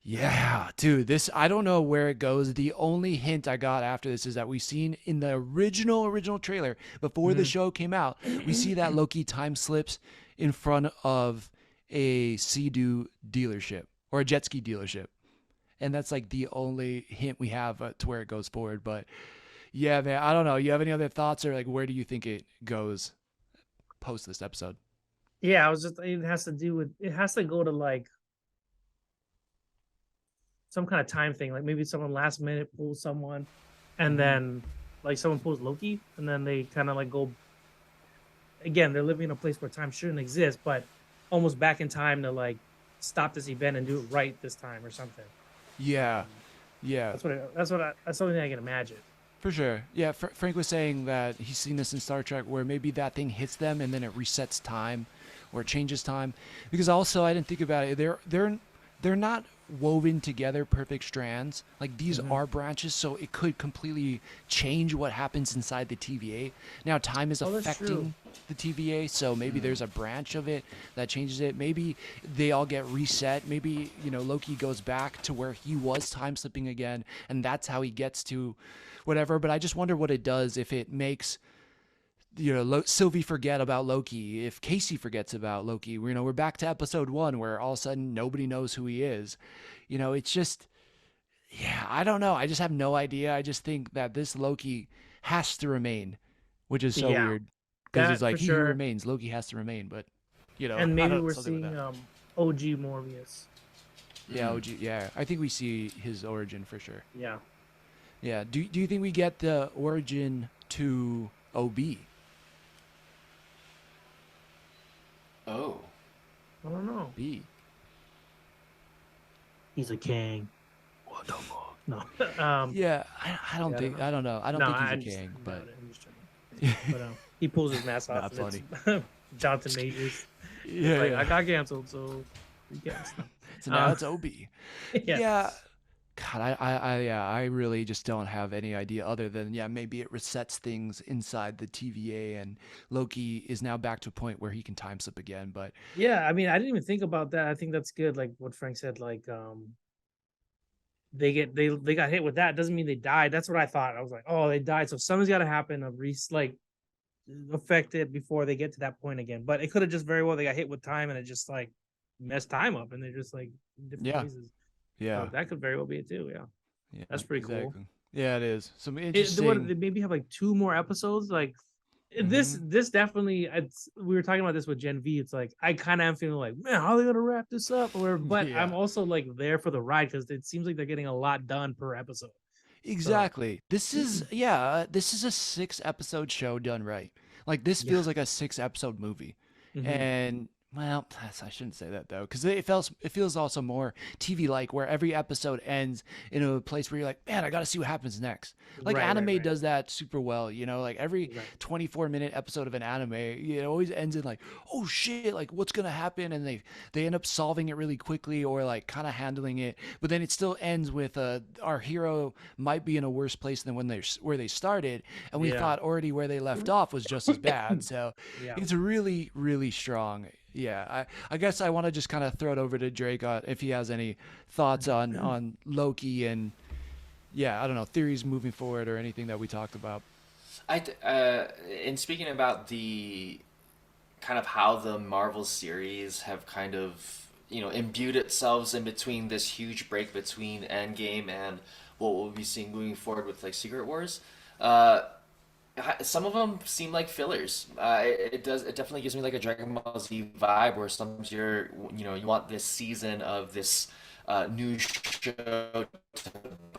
yeah, dude, this, I don't know where it goes. The only hint I got after this is that we've seen in the original trailer before the show came out, we see that Loki time slips in front of a Sea-Doo dealership or a jet ski dealership. And that's like the only hint we have to where it goes forward. But yeah, man, I don't know. You have any other thoughts, or like where do you think it goes post this episode? Yeah, it has to go to like some kind of time thing. Like maybe someone last minute pulls someone, and then like someone pulls Loki, and then they kind of like go. Again, they're living in a place where time shouldn't exist, but almost back in time to like stop this event and do it right this time or something. Yeah. That's something I can imagine. For sure. Yeah, Frank was saying that he's seen this in Star Trek where maybe that thing hits them and then it resets time or it changes time. Because also I didn't think about it. They're not woven together perfect strands. Like these are branches, so it could completely change what happens inside the TVA. Now time is affecting the TVA, so maybe there's a branch of it that changes it. Maybe they all get reset. Maybe, Loki goes back to where he was time slipping again, and that's how he gets to whatever. But I just wonder what it does if it makes Sylvie forget about Loki, if Casey forgets about Loki. We're back to episode 1 where all of a sudden nobody knows who he is. It's just, yeah, I don't know. I just have no idea. I just think that this Loki has to remain, which is so weird. Because it's like, he who remains, Loki has to remain. But, and maybe we're seeing OG Morbius. Yeah, OG, yeah. I think we see his origin for sure. Yeah. Yeah. Do you think we get the origin to OB? Oh. I don't know. B. He's a king. What the fuck? No. Yeah, I don't think. I don't know. I don't think he's a king, but. But he pulls his mask off. Not funny. Jonathan Majors. Yeah, like, I got canceled, so so now it's OB. Yes. Yeah. God, I really just don't have any idea other than maybe it resets things inside the TVA and Loki is now back to a point where he can time slip again. But yeah, I mean, I didn't even think about that. I think that's good. Like what Frank said, like they got hit with that doesn't mean they died. That's what I thought. I was like, oh, they died. So something's got to happen to affect it before they get to that point again. But it could have just very well they got hit with time and it just like messed time up and they're just like in different places. Yeah. So that could very well be it too. Yeah. Yeah, That's pretty cool. Yeah, it is. Some They interesting. maybe have like 2 more episodes. Like this Mhm. definitely. We were talking about this with Gen V. It's like I kind of am feeling like, man, how are they gonna wrap this up? But I'm Yeah. also like there for the ride because it seems like they're getting a lot done per episode. So Exactly. This is this is a 6 episode show done right. Like this yeah. feels like a 6 episode movie. Mhm. And well, I shouldn't say that though, because it feels also more TV like, where every episode ends in a place where you're like, man, I got to see what happens next. Like anime Right. does that super well, like every Right. 24-minute episode of an anime, it always ends in like, oh shit, like what's gonna happen, and they end up solving it really quickly, or like kind of handling it, but then it still ends with our hero might be in a worse place than where they started, and we Yeah. thought already where they left off was just as bad. So Yeah. it's really, really strong. Yeah, I guess I want to just kind of throw it over to Drake if he has any thoughts on Loki and I don't know, theories moving forward or anything that we talked about. In speaking about the kind of how the Marvel series have kind of imbued itself in between this huge break between Endgame and what we'll be seeing moving forward with like Secret Wars. Uh, some of them seem like fillers. It definitely gives me like a Dragon Ball Z vibe, where sometimes you want this season of this new show to,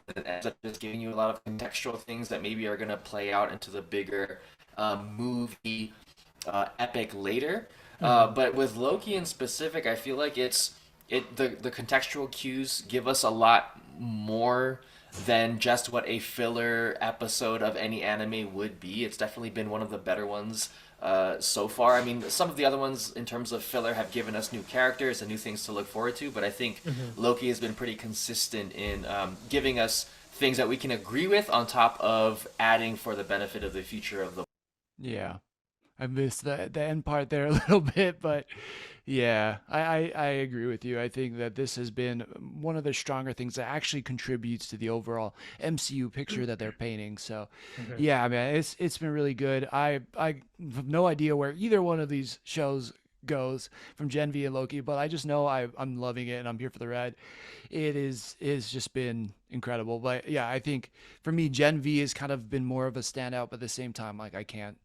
but it ends up just giving you a lot of contextual things that maybe are gonna play out into the bigger movie epic later. But with Loki in specific, I feel like the contextual cues give us a lot more than just what a filler episode of any anime would be. It's definitely been one of the better ones so far. I mean, some of the other ones in terms of filler have given us new characters and new things to look forward to, but I think Loki has been pretty consistent in giving us things that we can agree with on top of adding for the benefit of the future of the. Yeah. I missed the end part there a little bit, but yeah, I agree with you. I think that this has been one of the stronger things that actually contributes to the overall MCU picture that they're painting. So yeah, man, it's been really good. I have no idea where either one of these shows goes from Gen V and Loki, but I just know I'm loving it and I'm here for the ride. It's just been incredible. But yeah, I think for me, Gen V has kind of been more of a standout, but at the same time, like I can't.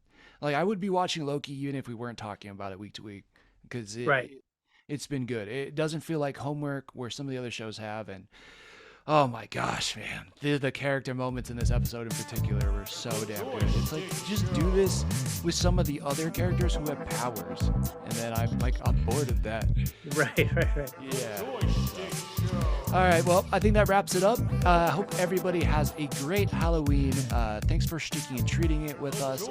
Like I would be watching Loki even if we weren't talking about it week to week, because Right. it's been good. It doesn't feel like homework where some of the other shows have. And oh my gosh, man, the character moments in this episode in particular were so damn good. It's like, just do this with some of the other characters who have powers, and then I'm like on board with that. Right. Yeah. All right, well, I think that wraps it up. I hope everybody has a great Halloween. Thanks for sticking and treating it with us.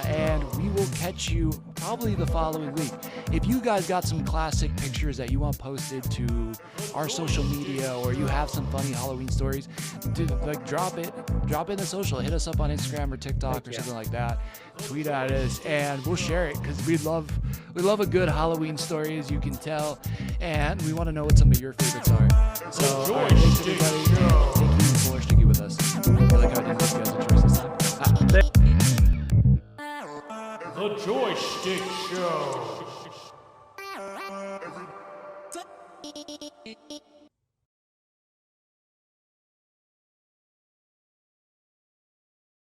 And we will catch you probably the following week. If you guys got some classic pictures that you want posted to our social media, or you have some funny Halloween stories, drop it in the social. Hit us up on Instagram or TikTok or something like that. Tweet at us and we'll share it, because we love a good Halloween story, as you can tell, and we want to know what some of your favorites are. So all right, thanks everybody. Thank you for sticking with us. I feel like I didn't give you guys a choice this time. The Joy Schtick Show.